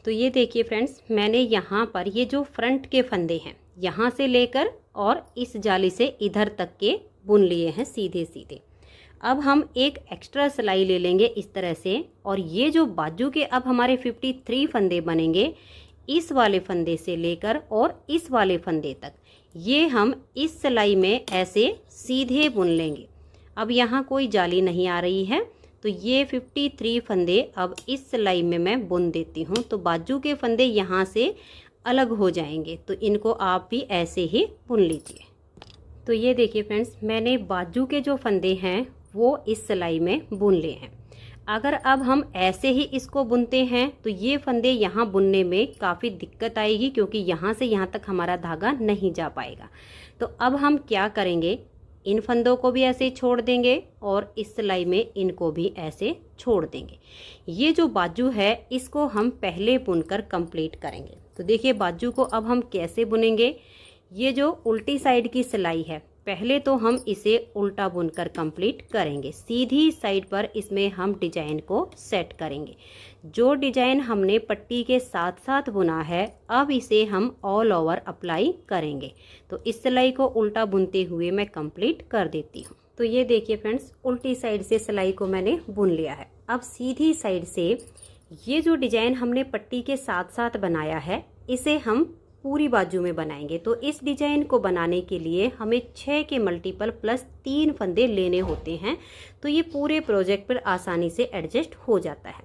तो ये देखिए फ्रेंड्स, मैंने यहाँ पर ये जो फ्रंट के फंदे हैं यहाँ से लेकर और इस जाली से इधर तक के बुन लिए हैं सीधे सीधे। अब हम एक एक्स्ट्रा सिलाई ले लेंगे इस तरह से, और ये जो बाजू के अब हमारे 53 फंदे बनेंगे, इस वाले फंदे से लेकर और इस वाले फंदे तक ये हम इस सिलाई में ऐसे सीधे बुन लेंगे। अब यहाँ कोई जाली नहीं आ रही है, तो ये 53 फंदे अब इस सिलाई में मैं बुन देती हूँ। तो बाजू के फंदे यहाँ से अलग हो जाएंगे, तो इनको आप भी ऐसे ही बुन लीजिए। तो ये देखिए फ्रेंड्स, मैंने बाजू के जो फंदे हैं वो इस सिलाई में बुन लिए हैं। अगर अब हम ऐसे ही इसको बुनते हैं तो ये फंदे यहाँ बुनने में काफ़ी दिक्कत आएगी, क्योंकि यहाँ से यहाँ तक हमारा धागा नहीं जा पाएगा। तो अब हम क्या करेंगे, इन फंदों को भी ऐसे छोड़ देंगे और इस सिलाई में इनको भी ऐसे छोड़ देंगे। ये जो बाजू है इसको हम पहले बुनकर कंप्लीट करेंगे। तो देखिए बाजू को अब हम कैसे बुनेंगे। ये जो उल्टी साइड की सिलाई है पहले तो हम इसे उल्टा बुनकर कंप्लीट करेंगे। सीधी साइड पर इसमें हम डिजाइन को सेट करेंगे। जो डिजाइन हमने पट्टी के साथ साथ बुना है अब इसे हम ऑल ओवर अप्लाई करेंगे। तो इस सिलाई को उल्टा बुनते हुए मैं कंप्लीट कर देती हूँ। तो ये देखिए फ्रेंड्स, उल्टी साइड से सिलाई को मैंने बुन लिया है। अब सीधी साइड से ये जो डिजाइन हमने पट्टी के साथ साथ बनाया है इसे हम पूरी बाजू में बनाएंगे। तो इस डिजाइन को बनाने के लिए हमें 6 के मल्टीपल प्लस 3 फंदे लेने होते हैं। तो ये पूरे प्रोजेक्ट पर आसानी से एडजस्ट हो जाता है।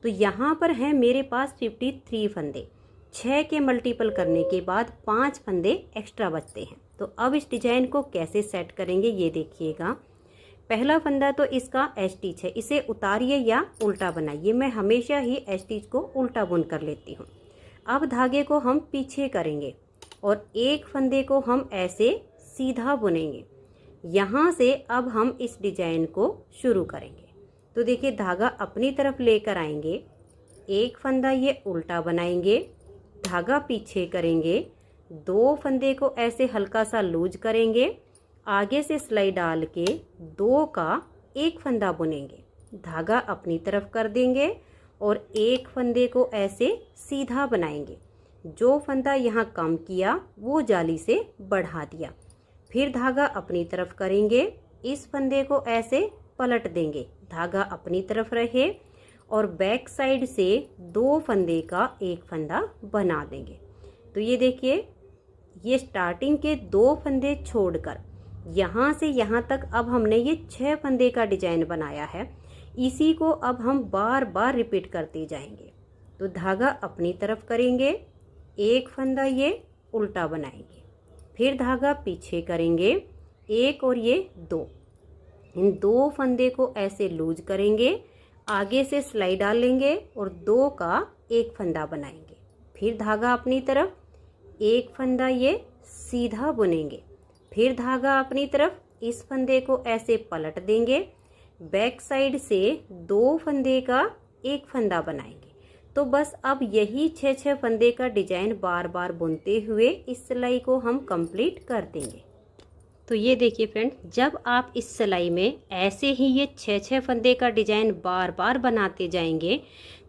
तो यहाँ पर है मेरे पास 53 फंदे। 6 के मल्टीपल करने के बाद 5 फंदे एक्स्ट्रा बचते हैं। तो अब इस डिजाइन को कैसे सेट करेंगे ये देखिएगा। पहला फंदा तो इसका एस्टिच है, इसे उतारिए या उल्टा बनाइए। मैं हमेशा ही एस्टिच को उल्टा बुन कर लेती हूँ। अब धागे को हम पीछे करेंगे और एक फंदे को हम ऐसे सीधा बुनेंगे। यहाँ से अब हम इस डिजाइन को शुरू करेंगे। तो देखिए धागा अपनी तरफ लेकर आएंगे, एक फंदा ये उल्टा बनाएंगे, धागा पीछे करेंगे, 2 फंदे को ऐसे हल्का सा लूज करेंगे, आगे से सिलाई डाल के 2 का एक फंदा बुनेंगे, धागा अपनी तरफ कर देंगे और एक फंदे को ऐसे सीधा बनाएंगे। जो फंदा यहाँ कम किया वो जाली से बढ़ा दिया। फिर धागा अपनी तरफ करेंगे, इस फंदे को ऐसे पलट देंगे, धागा अपनी तरफ रहे और बैक साइड से 2 फंदे का एक फंदा बना देंगे। तो ये देखिए, ये स्टार्टिंग के 2 फंदे छोड़कर यहाँ से यहाँ तक अब हमने ये 6 फंदे का डिजाइन बनाया है। इसी को अब हम बार बार रिपीट करते जाएंगे। तो धागा अपनी तरफ करेंगे, एक फंदा ये उल्टा बनाएंगे, फिर धागा पीछे करेंगे, एक और ये 2, इन 2 फंदे को ऐसे लूज करेंगे, आगे से सिलाई डालेंगे और 2 का एक फंदा बनाएंगे। फिर धागा अपनी तरफ, एक फंदा ये सीधा बुनेंगे, फिर धागा अपनी तरफ, इस फंदे को ऐसे पलट देंगे, बैक साइड से 2 फंदे का एक फंदा बनाएंगे। तो बस अब यही 6 फंदे का डिजाइन बार बार बुनते हुए इस सिलाई को हम कंप्लीट कर देंगे। तो ये देखिए फ्रेंड, जब आप इस सिलाई में ऐसे ही ये 6 फंदे का डिजाइन बार बार बनाते जाएंगे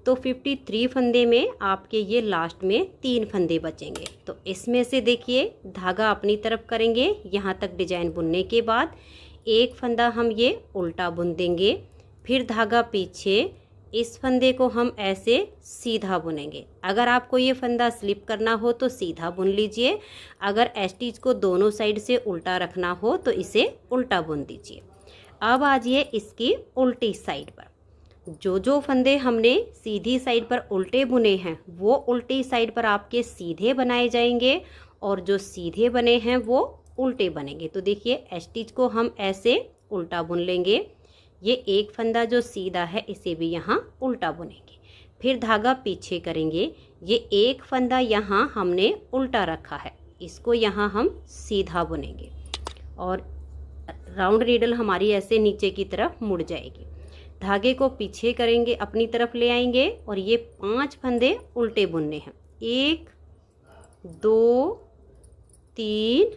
तो 53 फंदे में आपके ये लास्ट में 3 फंदे बचेंगे। तो इसमें से देखिए धागा अपनी तरफ करेंगे, यहाँ तक डिजाइन बुनने के बाद एक फंदा हम ये उल्टा बुन देंगे, फिर धागा पीछे, इस फंदे को हम ऐसे सीधा बुनेंगे। अगर आपको ये फंदा स्लिप करना हो तो सीधा बुन लीजिए, अगर एस्टिच को दोनों साइड से उल्टा रखना हो तो इसे उल्टा बुन दीजिए। अब आ जाइए इसकी उल्टी साइड पर। जो फंदे हमने सीधी साइड पर उल्टे बुने हैं वो उल्टी साइड पर आपके सीधे बनाए जाएंगे और जो सीधे बने हैं वो उल्टे बनेंगे। तो देखिए एस्टिच को हम ऐसे उल्टा बुन लेंगे, ये एक फंदा जो सीधा है इसे भी यहाँ उल्टा बुनेंगे, फिर धागा पीछे करेंगे, ये एक फंदा यहाँ हमने उल्टा रखा है इसको यहाँ हम सीधा बुनेंगे और राउंड नीडल हमारी ऐसे नीचे की तरफ मुड़ जाएगी। धागे को पीछे करेंगे, अपनी तरफ ले आएंगे और ये 5 फंदे उल्टे बुनने हैं, 1 2 3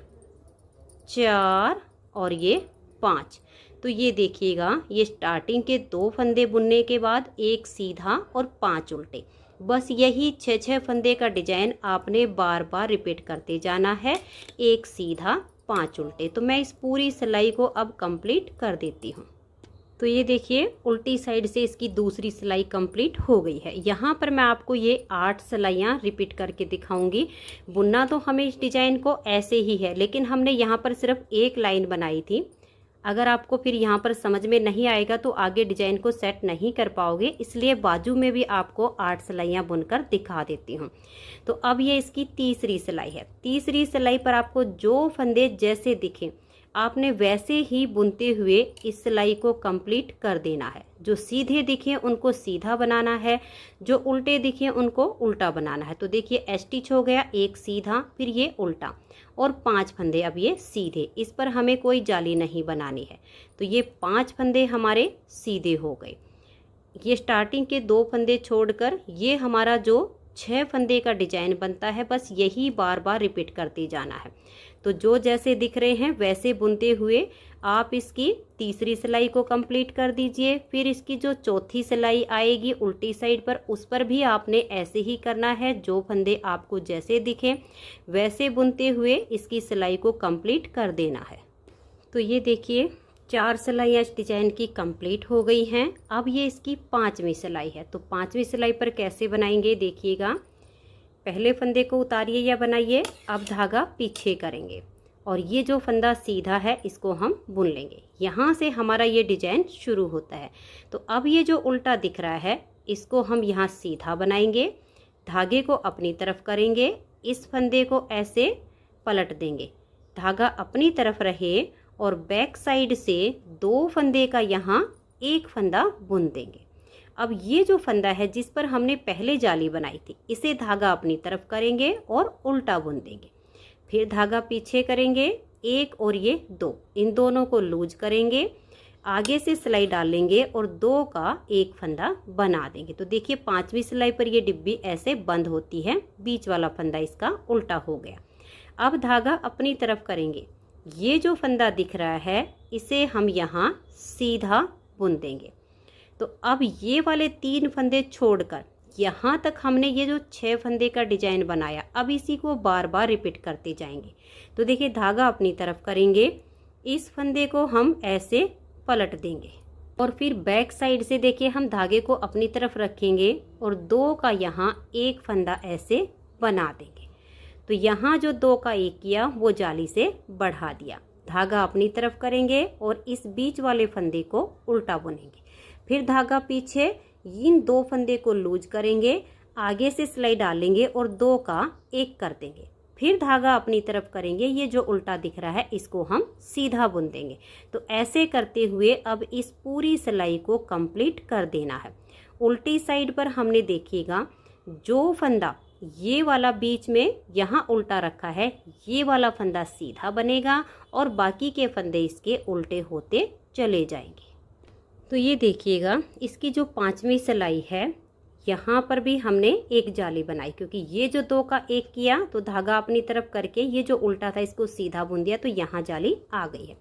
4 और ये 5। तो ये देखिएगा, ये स्टार्टिंग के 2 फंदे बुनने के बाद एक सीधा और 5 उल्टे, बस यही 6 फंदे का डिजाइन आपने बार बार रिपीट करते जाना है, एक सीधा 5 उल्टे। तो मैं इस पूरी सिलाई को अब कंप्लीट कर देती हूँ। तो ये देखिए उल्टी साइड से इसकी दूसरी सिलाई कंप्लीट हो गई है। यहाँ पर मैं आपको ये 8 सिलाइयाँ रिपीट करके दिखाऊंगी। बुनना तो हमें इस डिजाइन को ऐसे ही है, लेकिन हमने यहाँ पर सिर्फ एक लाइन बनाई थी। अगर आपको फिर यहाँ पर समझ में नहीं आएगा तो आगे डिजाइन को सेट नहीं कर पाओगे, इसलिए बाजू में भी आपको 8 सिलाइयाँ बुनकर दिखा देती हूँ। तो अब ये इसकी तीसरी सिलाई है। तीसरी सिलाई पर आपको जो फंदे जैसे दिखें आपने वैसे ही बुनते हुए इस सिलाई को कंप्लीट कर देना है। जो सीधे दिखे उनको सीधा बनाना है, जो उल्टे दिखे उनको उल्टा बनाना है। तो देखिए स्टिच हो गया, एक सीधा फिर ये उल्टा और 5 फंदे अब ये सीधे। इस पर हमें कोई जाली नहीं बनानी है। तो ये 5 फंदे हमारे सीधे हो गए। ये स्टार्टिंग के 2 फंदे छोड़कर ये हमारा जो 6 फंदे का डिजाइन बनता है, बस यही बार बार रिपीट करते जाना है। तो जो जैसे दिख रहे हैं वैसे बुनते हुए आप इसकी तीसरी सिलाई को कंप्लीट कर दीजिए। फिर इसकी जो चौथी सिलाई आएगी उल्टी साइड पर, उस पर भी आपने ऐसे ही करना है। जो फंदे आपको जैसे दिखें वैसे बुनते हुए इसकी सिलाई को कंप्लीट कर देना है। तो ये देखिए 4 सिलाइयाँ इस डिजाइन की कंप्लीट हो गई हैं। अब ये इसकी 5वीं सिलाई है। तो 5वीं सिलाई पर कैसे बनाएंगे देखिएगा। पहले फंदे को उतारिए या बनाइए, अब धागा पीछे करेंगे और ये जो फंदा सीधा है इसको हम बुन लेंगे। यहाँ से हमारा ये डिजाइन शुरू होता है। तो अब ये जो उल्टा दिख रहा है इसको हम यहाँ सीधा बनाएंगे, धागे को अपनी तरफ करेंगे, इस फंदे को ऐसे पलट देंगे, धागा अपनी तरफ रहे और बैक साइड से 2 फंदे का यहाँ एक फंदा बुन देंगे। अब ये जो फंदा है जिस पर हमने पहले जाली बनाई थी इसे धागा अपनी तरफ करेंगे और उल्टा बुन देंगे। फिर धागा पीछे करेंगे, 1 और ये 2, इन दोनों को लूज करेंगे, आगे से सिलाई डालेंगे और 2 का एक फंदा बना देंगे। तो देखिए 5वीं सिलाई पर ये डिब्बी ऐसे बंद होती है, बीच वाला फंदा इसका उल्टा हो गया। अब धागा अपनी तरफ करेंगे, ये जो फंदा दिख रहा है इसे हम यहाँ सीधा बुन देंगे। तो अब ये वाले 3 फंदे छोड़कर यहाँ तक हमने ये जो 6 फंदे का डिजाइन बनाया, अब इसी को बार बार रिपीट करते जाएंगे। तो देखिए धागा अपनी तरफ करेंगे, इस फंदे को हम ऐसे पलट देंगे और फिर बैक साइड से देखिए हम धागे को अपनी तरफ रखेंगे और 2 का यहाँ एक फंदा ऐसे बना देंगे। तो यहाँ जो 2 का एक किया वो जाली से बढ़ा दिया, धागा अपनी तरफ करेंगे और इस बीच वाले फंदे को उल्टा बुनेंगे। फिर धागा पीछे, इन 2 फंदे को लूज करेंगे, आगे से सिलाई डालेंगे और 2 का एक कर देंगे। फिर धागा अपनी तरफ करेंगे, ये जो उल्टा दिख रहा है इसको हम सीधा बुन देंगे। तो ऐसे करते हुए अब इस पूरी सिलाई को कंप्लीट कर देना है। उल्टी साइड पर हमने देखिएगा जो फंदा ये वाला बीच में यहाँ उल्टा रखा है, ये वाला फंदा सीधा बनेगा और बाकी के फंदे इसके उल्टे होते चले जाएंगे। तो ये देखिएगा इसकी जो 5वीं सिलाई है यहाँ पर भी हमने एक जाली बनाई, क्योंकि ये जो 2 का एक किया तो धागा अपनी तरफ करके ये जो उल्टा था इसको सीधा बुन दिया, तो यहाँ जाली आ गई है।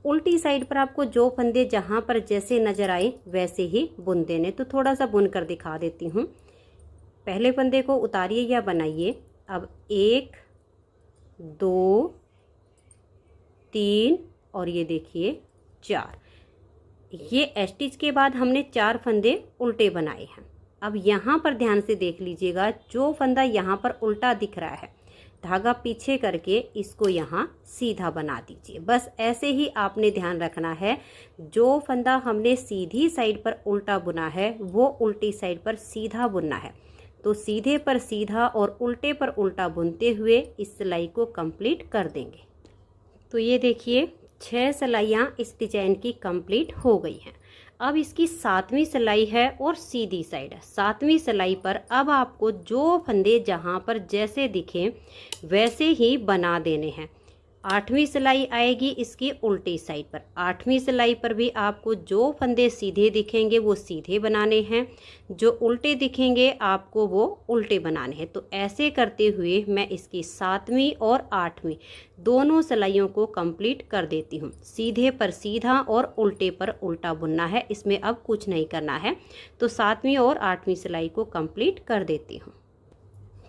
उल्टी साइड पर आपको जो फंदे जहाँ पर जैसे नजर आए वैसे ही बुन देने। तो थोड़ा सा बुन कर दिखा देती हूँ। पहले फंदे को उतारिए या बनाइए। अब 1 2 3 और ये देखिए 4। ये स्टिच के बाद हमने 4 फंदे उल्टे बनाए हैं। अब यहाँ पर ध्यान से देख लीजिएगा, जो फंदा यहाँ पर उल्टा दिख रहा है धागा पीछे करके इसको यहाँ सीधा बना दीजिए। बस ऐसे ही आपने ध्यान रखना है, जो फंदा हमने सीधी साइड पर उल्टा बुना है वो उल्टी साइड पर सीधा बुनना है। तो सीधे पर सीधा और उल्टे पर उल्टा बुनते हुए इस सिलाई को कंप्लीट कर देंगे। तो ये देखिए 6 सिलाइयाँ इस डिजाइन की कंप्लीट हो गई हैं। अब इसकी 7वीं सिलाई है और सीधी साइड है। 7वीं सिलाई पर अब आपको जो फंदे जहाँ पर जैसे दिखें वैसे ही बना देने हैं। 8वीं सिलाई आएगी इसकी उल्टी साइड पर। 8वीं सिलाई पर भी आपको जो फंदे सीधे दिखेंगे वो सीधे बनाने हैं, जो उल्टे दिखेंगे आपको वो उल्टे बनाने हैं। तो ऐसे करते हुए मैं इसकी 7वीं और 8वीं दोनों सिलाइयों को कंप्लीट कर देती हूँ। सीधे पर सीधा और उल्टे पर उल्टा बुनना है, इसमें अब कुछ नहीं करना है। तो 7वीं और 8वीं सिलाई को कंप्लीट कर देती हूँ।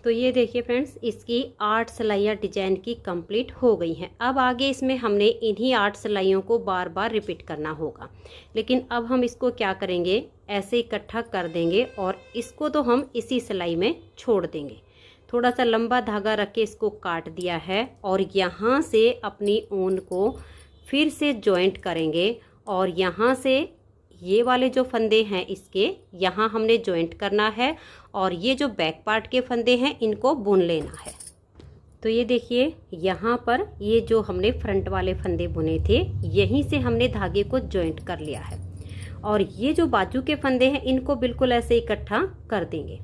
तो ये देखिए फ्रेंड्स, इसकी 8 सिलाइयाँ डिजाइन की कंप्लीट हो गई हैं। अब आगे इसमें हमने इन्हीं 8 सिलाइयों को बार बार रिपीट करना होगा, लेकिन अब हम इसको क्या करेंगे, ऐसे इकट्ठा कर देंगे और इसको तो हम इसी सिलाई में छोड़ देंगे। थोड़ा सा लंबा धागा रख के इसको काट दिया है और यहाँ से अपनी ऊन को फिर से जॉइंट करेंगे और यहाँ से ये वाले जो फंदे हैं इसके यहाँ हमने जॉइंट करना है और ये जो बैक पार्ट के फंदे हैं इनको बुन लेना है। तो ये देखिए यहाँ पर ये जो हमने फ्रंट वाले फंदे बुने थे यहीं से हमने धागे को जॉइंट कर लिया है। और ये जो बाजू के फंदे हैं इनको बिल्कुल ऐसे इकट्ठा कर देंगे।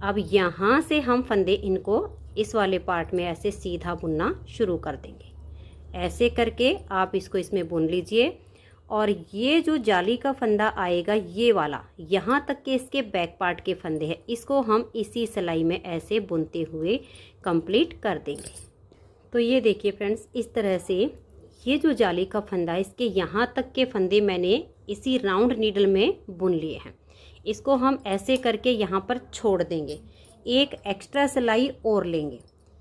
अब यहाँ से हम फंदे इनको इस वाले पार्ट में ऐसे सीधा बुनना शुरू कर देंगे। ऐसे करके आप इसको इसमें बुन लीजिए। और ये जो जाली का फंदा आएगा ये वाला, यहाँ तक के इसके बैक पार्ट के फंदे हैं, इसको हम इसी सिलाई में ऐसे बुनते हुए कंप्लीट कर देंगे। तो ये देखिए फ्रेंड्स, इस तरह से ये जो जाली का फंदा है इसके यहाँ तक के फंदे मैंने इसी राउंड नीडल में बुन लिए हैं। इसको हम ऐसे करके यहाँ पर छोड़ देंगे, एक एक्स्ट्रा सिलाई और लेंगे।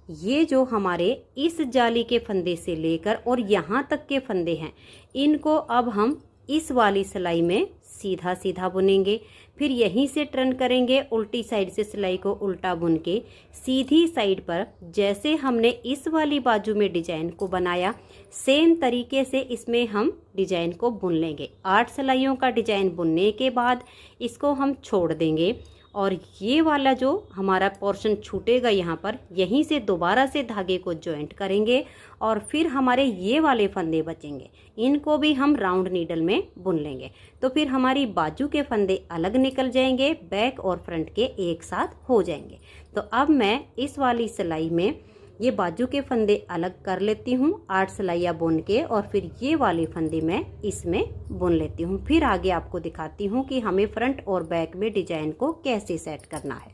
ये जो हमारे इस जाली के फंदे से लेकर और यहाँ तक के फंदे हैं इनको अब हम इस वाली सिलाई में सीधा सीधा बुनेंगे। फिर यहीं से टर्न करेंगे, उल्टी साइड से सिलाई को उल्टा बुन के सीधी साइड पर जैसे हमने इस वाली बाजू में डिजाइन को बनाया सेम तरीके से इसमें हम डिजाइन को बुन लेंगे। 8 सिलाइयों का डिजाइन बुनने के बाद इसको हम छोड़ देंगे और ये वाला जो हमारा पोर्शन छूटेगा यहाँ पर यहीं से दोबारा से धागे को जॉइंट करेंगे और फिर हमारे ये वाले फंदे बचेंगे, इनको भी हम राउंड नीडल में बुन लेंगे। तो फिर हमारी बाजू के फंदे अलग निकल जाएंगे, बैक और फ्रंट के एक साथ हो जाएंगे। तो अब मैं इस वाली सिलाई में ये बाजू के फंदे अलग कर लेती हूँ 8 सिलाइयाँ बुन के, और फिर ये वाले फंदे मैं इसमें बुन लेती हूँ। फिर आगे आपको दिखाती हूँ कि हमें फ्रंट और बैक में डिजाइन को कैसे सेट करना है।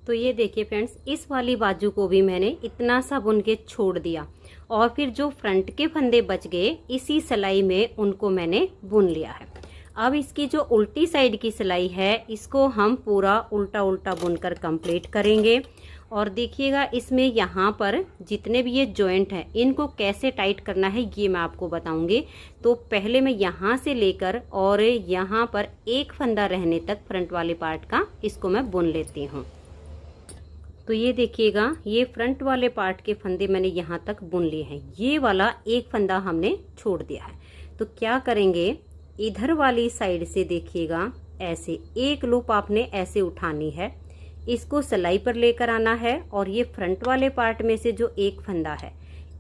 तो ये देखिए फ्रेंड्स, इस वाली बाजू को भी मैंने इतना सा बुन के छोड़ दिया और फिर जो फ्रंट के फंदे बच गए इसी सिलाई में उनको मैंने बुन लिया है। अब इसकी जो उल्टी साइड की सिलाई है इसको हम पूरा उल्टा उल्टा बुनकर कंप्लीट करेंगे। और देखिएगा इसमें यहाँ पर जितने भी ये जॉइंट हैं इनको कैसे टाइट करना है ये मैं आपको बताऊंगी। तो पहले मैं यहाँ से लेकर और यहाँ पर एक फंदा रहने तक फ्रंट वाले पार्ट का इसको मैं बुन लेती हूँ। तो ये देखिएगा, ये फ्रंट वाले पार्ट के फंदे मैंने यहाँ तक बुन लिए हैं। ये वाला एक फंदा हमने छोड़ दिया है। तो क्या करेंगे, इधर वाली साइड से देखिएगा ऐसे एक लूप आपने ऐसे उठानी है, इसको सिलाई पर लेकर आना है और ये फ्रंट वाले पार्ट में से जो एक फंदा है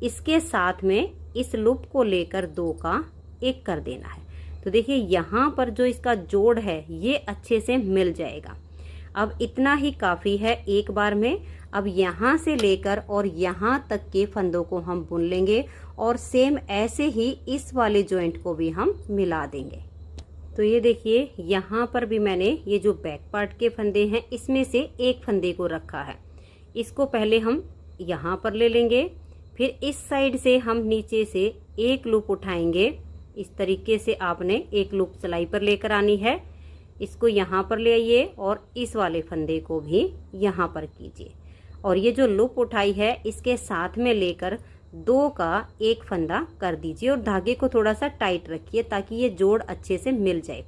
इसके साथ में इस लूप को लेकर 2 का 1 कर देना है। तो देखिए यहाँ पर जो इसका जोड़ है ये अच्छे से मिल जाएगा। अब इतना ही काफ़ी है एक बार में। अब यहाँ से लेकर और यहाँ तक के फंदों को हम बुन लेंगे और सेम ऐसे ही इस वाले जॉइंट को भी हम मिला देंगे। तो ये देखिए यहाँ पर भी मैंने ये जो बैक पार्ट के फंदे हैं इसमें से एक फंदे को रखा है, इसको पहले हम यहाँ पर ले लेंगे। फिर इस साइड से हम नीचे से एक लूप उठाएंगे। इस तरीके से आपने एक लूप सिलाई पर लेकर आनी है, इसको यहाँ पर ले आइए और इस वाले फंदे को भी यहाँ पर कीजिए और ये जो लूप उठाई है इसके साथ में लेकर 2 का 1 फंदा कर दीजिए और धागे को थोड़ा सा टाइट रखिए ताकि ये जोड़ अच्छे से मिल जाए।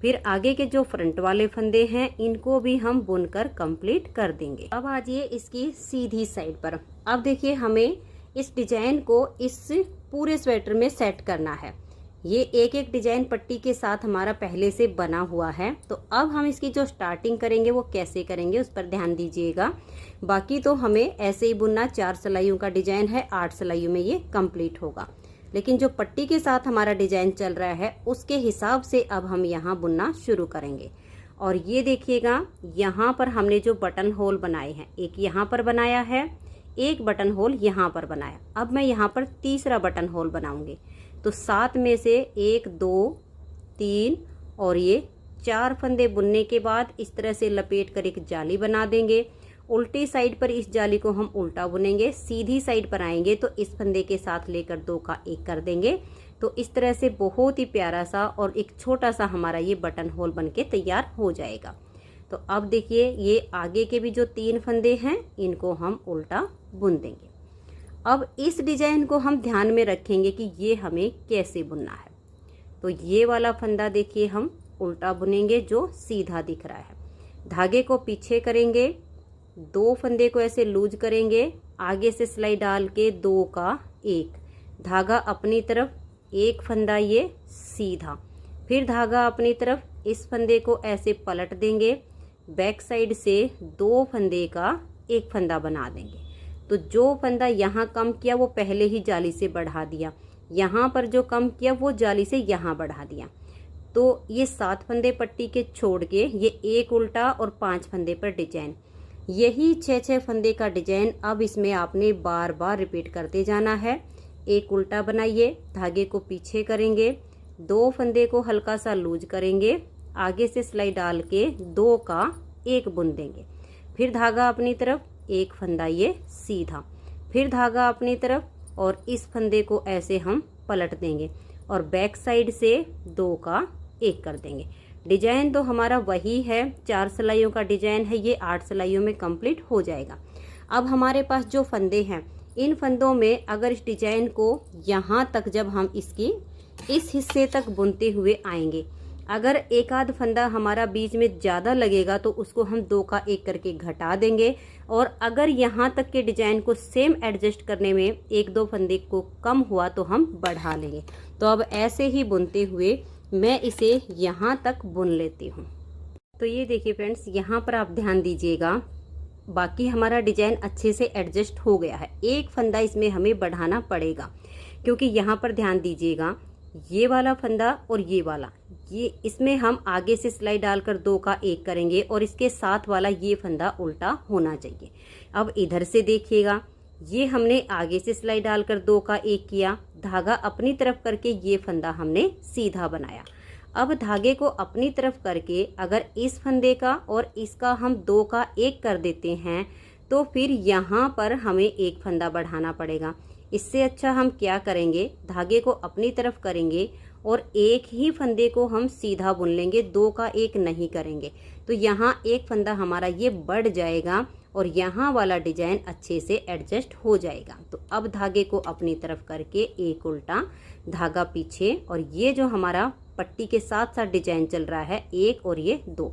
फिर आगे के जो फ्रंट वाले फंदे हैं इनको भी हम बुनकर कंप्लीट कर देंगे। अब आ जाइए इसकी सीधी साइड पर। अब देखिए हमें इस डिजाइन को इस पूरे स्वेटर में सेट करना है। ये एक एक डिजाइन पट्टी के साथ हमारा पहले से बना हुआ है। तो अब हम इसकी जो स्टार्टिंग करेंगे वो कैसे करेंगे उस पर ध्यान दीजिएगा। बाकी तो हमें ऐसे ही बुनना, 4 सिलाइयों का डिजाइन है, 8 सिलाइयों में ये कंप्लीट होगा। लेकिन जो पट्टी के साथ हमारा डिजाइन चल रहा है उसके हिसाब से अब हम यहाँ बुनना शुरू करेंगे। और ये देखिएगा यहाँ पर हमने जो बटन होल बनाए हैं, एक यहाँ पर बनाया है, एक बटन होल यहाँ पर बनाया। अब मैं यहाँ पर तीसरा बटन होल बनाऊंगी। तो 7 में से 1 2 3 और ये 4 फंदे बुनने के बाद इस तरह से लपेट कर एक जाली बना देंगे। उल्टी साइड पर इस जाली को हम उल्टा बुनेंगे, सीधी साइड पर आएंगे तो इस फंदे के साथ लेकर 2 का 1 कर देंगे। तो इस तरह से बहुत ही प्यारा सा और एक छोटा सा हमारा ये बटन होल बनके तैयार हो जाएगा। तो अब देखिए ये आगे के भी जो 3 फंदे हैं इनको हम उल्टा बुन देंगे। अब इस डिजाइन को हम ध्यान में रखेंगे कि ये हमें कैसे बुनना है। तो ये वाला फंदा देखिए हम उल्टा बुनेंगे जो सीधा दिख रहा है। धागे को पीछे करेंगे, 2 फंदे को ऐसे लूज करेंगे, आगे से सिलाई डाल के 2 का 1, धागा अपनी तरफ, 1 फंदा ये सीधा, फिर धागा अपनी तरफ, इस फंदे को ऐसे पलट देंगे, बैक साइड से 2 फंदे का 1 फंदा बना देंगे। तो जो फंदा यहाँ कम किया वो पहले ही जाली से बढ़ा दिया, यहाँ पर जो कम किया वो जाली से यहाँ बढ़ा दिया। तो ये 7 फंदे पट्टी के छोड़ के ये एक उल्टा और 5 फंदे पर डिजाइन, यही 6-6 फंदे का डिजाइन अब इसमें आपने बार बार रिपीट करते जाना है। एक उल्टा बनाइए, धागे को पीछे करेंगे, 2 फंदे को हल्का सा लूज करेंगे, आगे से सिलाई डाल के 2 का 1 बुन देंगे, फिर धागा अपनी तरफ, एक फंदा ये सीधा, फिर धागा अपनी तरफ, और इस फंदे को ऐसे हम पलट देंगे और बैक साइड से 2 का 1 कर देंगे। डिजाइन तो हमारा वही है, 4 सिलाइयों का डिजाइन है, ये 8 सिलाइयों में कंप्लीट हो जाएगा। अब हमारे पास जो फंदे हैं, इन फंदों में अगर इस डिजाइन को यहाँ तक जब हम इसकी इस हिस्से तक बुनते हुए आएंगे, अगर एक आध फंदा हमारा बीच में ज़्यादा लगेगा तो उसको हम 2 का 1 करके घटा देंगे, और अगर यहाँ तक के डिजाइन को सेम एडजस्ट करने में 1-2 फंदे को कम हुआ तो हम बढ़ा लेंगे। तो अब ऐसे ही बुनते हुए मैं इसे यहाँ तक बुन लेती हूँ। तो ये देखिए फ्रेंड्स, यहाँ पर आप ध्यान दीजिएगा, बाकी हमारा डिजाइन अच्छे से एडजस्ट हो गया है। एक फंदा इसमें हमें बढ़ाना पड़ेगा, क्योंकि यहाँ पर ध्यान दीजिएगा, ये वाला फंदा और ये वाला, ये इसमें हम आगे से सिलाई डालकर 2 का 1 करेंगे और इसके साथ वाला ये फंदा उल्टा होना चाहिए। अब इधर से देखिएगा, ये हमने आगे से सिलाई डालकर 2 का 1 किया, धागा अपनी तरफ करके ये फंदा हमने सीधा बनाया। अब धागे को अपनी तरफ करके अगर इस फंदे का और इसका हम 2 का 1 कर देते हैं तो फिर यहाँ पर हमें एक फंदा बढ़ाना पड़ेगा। इससे अच्छा हम क्या करेंगे, धागे को अपनी तरफ करेंगे और एक ही फंदे को हम सीधा बुन लेंगे, 2 का 1 नहीं करेंगे। तो यहाँ एक फंदा हमारा ये बढ़ जाएगा और यहाँ वाला डिजाइन अच्छे से एडजस्ट हो जाएगा। तो अब धागे को अपनी तरफ करके एक उल्टा, धागा पीछे, और ये जो हमारा पट्टी के साथ साथ डिजाइन चल रहा है 1 और ये 2,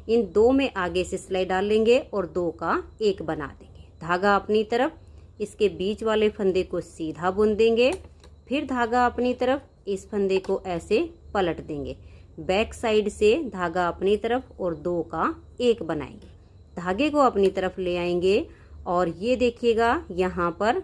इन 2 में आगे से सिलाई डाल लेंगे और 2 का 1 बना देंगे। धागा अपनी तरफ, इसके बीच वाले फंदे को सीधा बुन देंगे, फिर धागा अपनी तरफ, इस फंदे को ऐसे पलट देंगे, बैक साइड से धागा अपनी तरफ और 2 का 1 बनाएंगे, धागे को अपनी तरफ ले आएंगे और ये देखिएगा यहाँ पर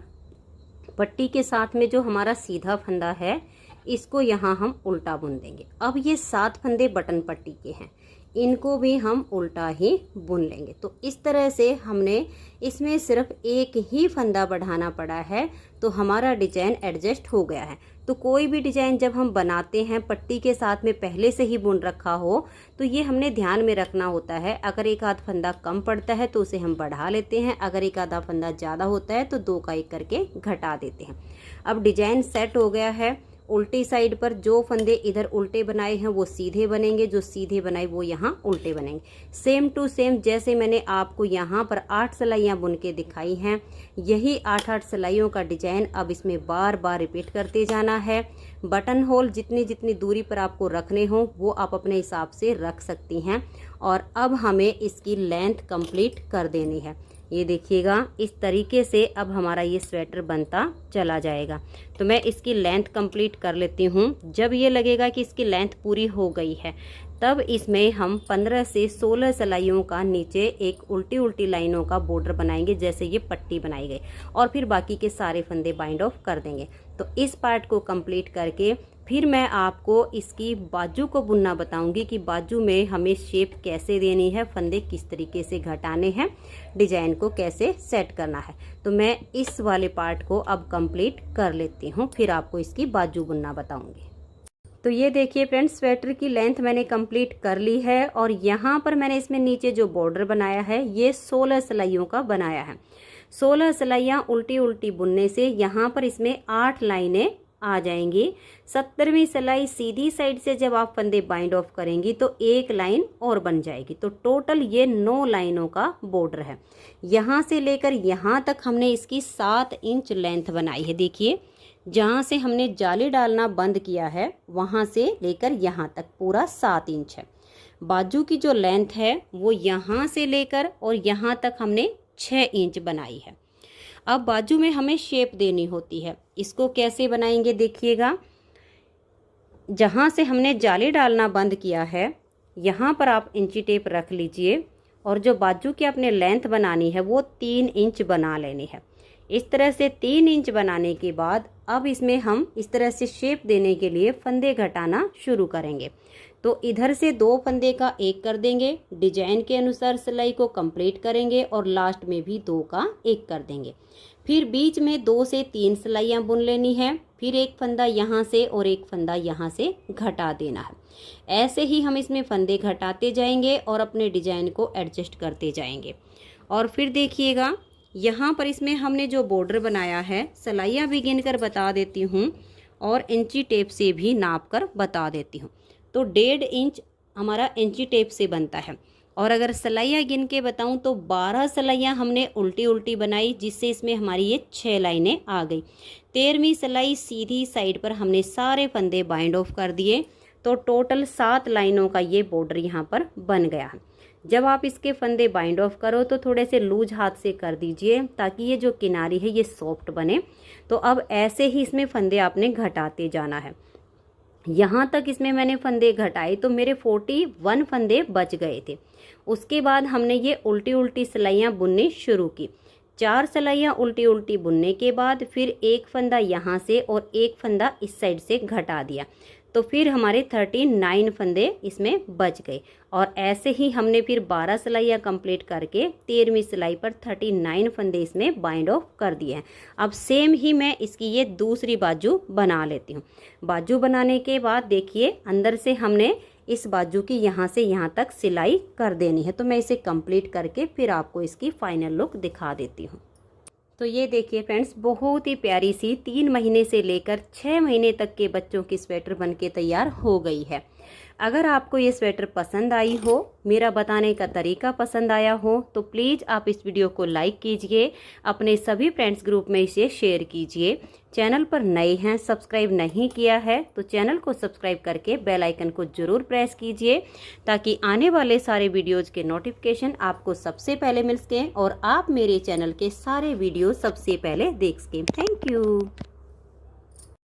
पट्टी के साथ में जो हमारा सीधा फंदा है इसको यहाँ हम उल्टा बुन देंगे। अब ये 7 फंदे बटन पट्टी के हैं, इनको भी हम उल्टा ही बुन लेंगे। तो इस तरह से हमने इसमें सिर्फ एक ही फंदा बढ़ाना पड़ा है तो हमारा डिजाइन एडजस्ट हो गया है। तो कोई भी डिजाइन जब हम बनाते हैं पट्टी के साथ में पहले से ही बुन रखा हो तो ये हमने ध्यान में रखना होता है। अगर एक आध फंदा कम पड़ता है तो उसे हम बढ़ा लेते हैं, अगर एक आधा फंदा ज़्यादा होता है तो 2 का 1 करके घटा देते हैं। अब डिजाइन सेट हो गया है। उल्टी साइड पर जो फंदे इधर उल्टे बनाए हैं वो सीधे बनेंगे, जो सीधे बनाए वो यहाँ उल्टे बनेंगे। सेम टू सेम जैसे मैंने आपको यहाँ पर 8 सिलाइयाँ बुन के दिखाई हैं, यही 8-8 सिलाइयों का डिजाइन अब इसमें बार बार रिपीट करते जाना है। बटन होल जितनी जितनी दूरी पर आपको रखने हो वो आप अपने हिसाब से रख सकती हैं। और अब हमें इसकी लेंथ कंप्लीट कर देनी है। ये देखिएगा, इस तरीके से अब हमारा ये स्वेटर बनता चला जाएगा। तो मैं इसकी लेंथ कंप्लीट कर लेती हूँ। जब ये लगेगा कि इसकी लेंथ पूरी हो गई है तब इसमें हम 15 से 16 सिलाइयों का नीचे एक उल्टी उल्टी लाइनों का बॉर्डर बनाएंगे जैसे ये पट्टी बनाई गई, और फिर बाकी के सारे फंदे बाइंड ऑफ कर देंगे। तो इस पार्ट को कंप्लीट करके फिर मैं आपको इसकी बाजू को बुनना बताऊंगी कि बाजू में हमें शेप कैसे देनी है, फंदे किस तरीके से घटाने हैं, डिजाइन को कैसे सेट करना है। तो मैं इस वाले पार्ट को अब कंप्लीट कर लेती हूँ, फिर आपको इसकी बाजू बुनना बताऊंगी। तो ये देखिए फ्रेंड्स, स्वेटर की लेंथ मैंने कंप्लीट कर ली है और यहाँ पर मैंने इसमें नीचे जो बॉर्डर बनाया है ये 16 सिलाइयों का बनाया है। 16 सिलाइयाँ उल्टी उल्टी बुनने से यहाँ पर इसमें 8 लाइनें आ जाएंगी। 70वीं सिलाई सीधी साइड से जब आप फंदे बाइंड ऑफ करेंगी तो 1 लाइन और बन जाएगी। तो टोटल ये 9 लाइनों का बॉर्डर है। यहाँ से लेकर यहाँ तक हमने इसकी 7 इंच लेंथ बनाई है। देखिए, जहाँ से हमने जाली डालना बंद किया है वहाँ से लेकर यहाँ तक पूरा 7 इंच है। बाजू की जो लेंथ है वो यहाँ से लेकर और यहाँ तक हमने 6 इंच बनाई है। अब बाजू में हमें शेप देनी होती है। इसको कैसे बनाएंगे देखिएगा, जहाँ से हमने जाली डालना बंद किया है यहाँ पर आप इंची टेप रख लीजिए और जो बाजू की आपने लेंथ बनानी है वो 3 इंच बना लेनी है। इस तरह से 3 इंच बनाने के बाद अब इसमें हम इस तरह से शेप देने के लिए फंदे घटाना शुरू करेंगे। तो इधर से 2 फंदे का 1 कर देंगे, डिजाइन के अनुसार सिलाई को कंप्लीट करेंगे और लास्ट में भी 2 का 1 कर देंगे। फिर बीच में 2 से 3 सिलाइयाँ बुन लेनी है, फिर एक फंदा यहाँ से और एक फंदा यहाँ से घटा देना है। ऐसे ही हम इसमें फंदे घटाते जाएंगे और अपने डिजाइन को एडजस्ट करते जाएंगे। और फिर देखिएगा यहाँ पर इसमें हमने जो बॉर्डर बनाया है, सिलाइयाँ भी गिन कर बता देती हूँ और इंची टेप से भी नाप कर बता देती हूँ। तो 1.5 इंच हमारा इंची टेप से बनता है। और अगर सिलाइयाँ गिन के बताऊँ तो 12 सिलाइयाँ हमने उल्टी उल्टी बनाई, जिससे इसमें हमारी ये 6 लाइनें आ गई। 13वीं सिलाई सीधी साइड पर हमने सारे फंदे बाइंड ऑफ कर दिए, तो टोटल 7 लाइनों का ये बॉर्डर यहाँ पर बन गया है। जब आप इसके फंदे बाइंड ऑफ करो तो थोड़े से लूज हाथ से कर दीजिए, ताकि ये जो किनारी है ये सॉफ्ट बने। तो अब ऐसे ही इसमें फंदे आपने घटाते जाना है। यहाँ तक इसमें मैंने फंदे घटाए तो मेरे 41 फंदे बच गए थे। उसके बाद हमने ये उल्टी उल्टी सिलाइयाँ बुननी शुरू की। 4 सिलाइयाँ उल्टी उल्टी बुनने के बाद फिर एक फंदा यहाँ से और एक फंदा इस साइड से घटा दिया, तो फिर हमारे 39 फंदे इसमें बच गए। और ऐसे ही हमने फिर 12 सिलाइयाँ कंप्लीट करके 13वीं सिलाई पर 39 फंदे इसमें बाइंड ऑफ कर दिए हैं। अब सेम ही मैं इसकी ये दूसरी बाजू बना लेती हूँ। बाजू बनाने के बाद देखिए अंदर से हमने इस बाजू की यहाँ से यहाँ तक सिलाई कर देनी है। तो मैं इसे कंप्लीट करके फिर आपको इसकी फाइनल लुक दिखा देती हूँ। तो ये देखिए फ्रेंड्स, बहुत ही प्यारी सी 3 महीने से लेकर 6 महीने तक के बच्चों की स्वेटर बनके तैयार हो गई है। अगर आपको ये स्वेटर पसंद आई हो, मेरा बताने का तरीका पसंद आया हो, तो प्लीज़ आप इस वीडियो को लाइक कीजिए, अपने सभी फ्रेंड्स ग्रुप में इसे शेयर कीजिए। चैनल पर नए हैं, सब्सक्राइब नहीं किया है तो चैनल को सब्सक्राइब करके बेल आइकन को ज़रूर प्रेस कीजिए, ताकि आने वाले सारे वीडियोज़ के नोटिफिकेशन आपको सबसे पहले मिल सकें और आप मेरे चैनल के सारे वीडियो सबसे पहले देख सकें। Thank you.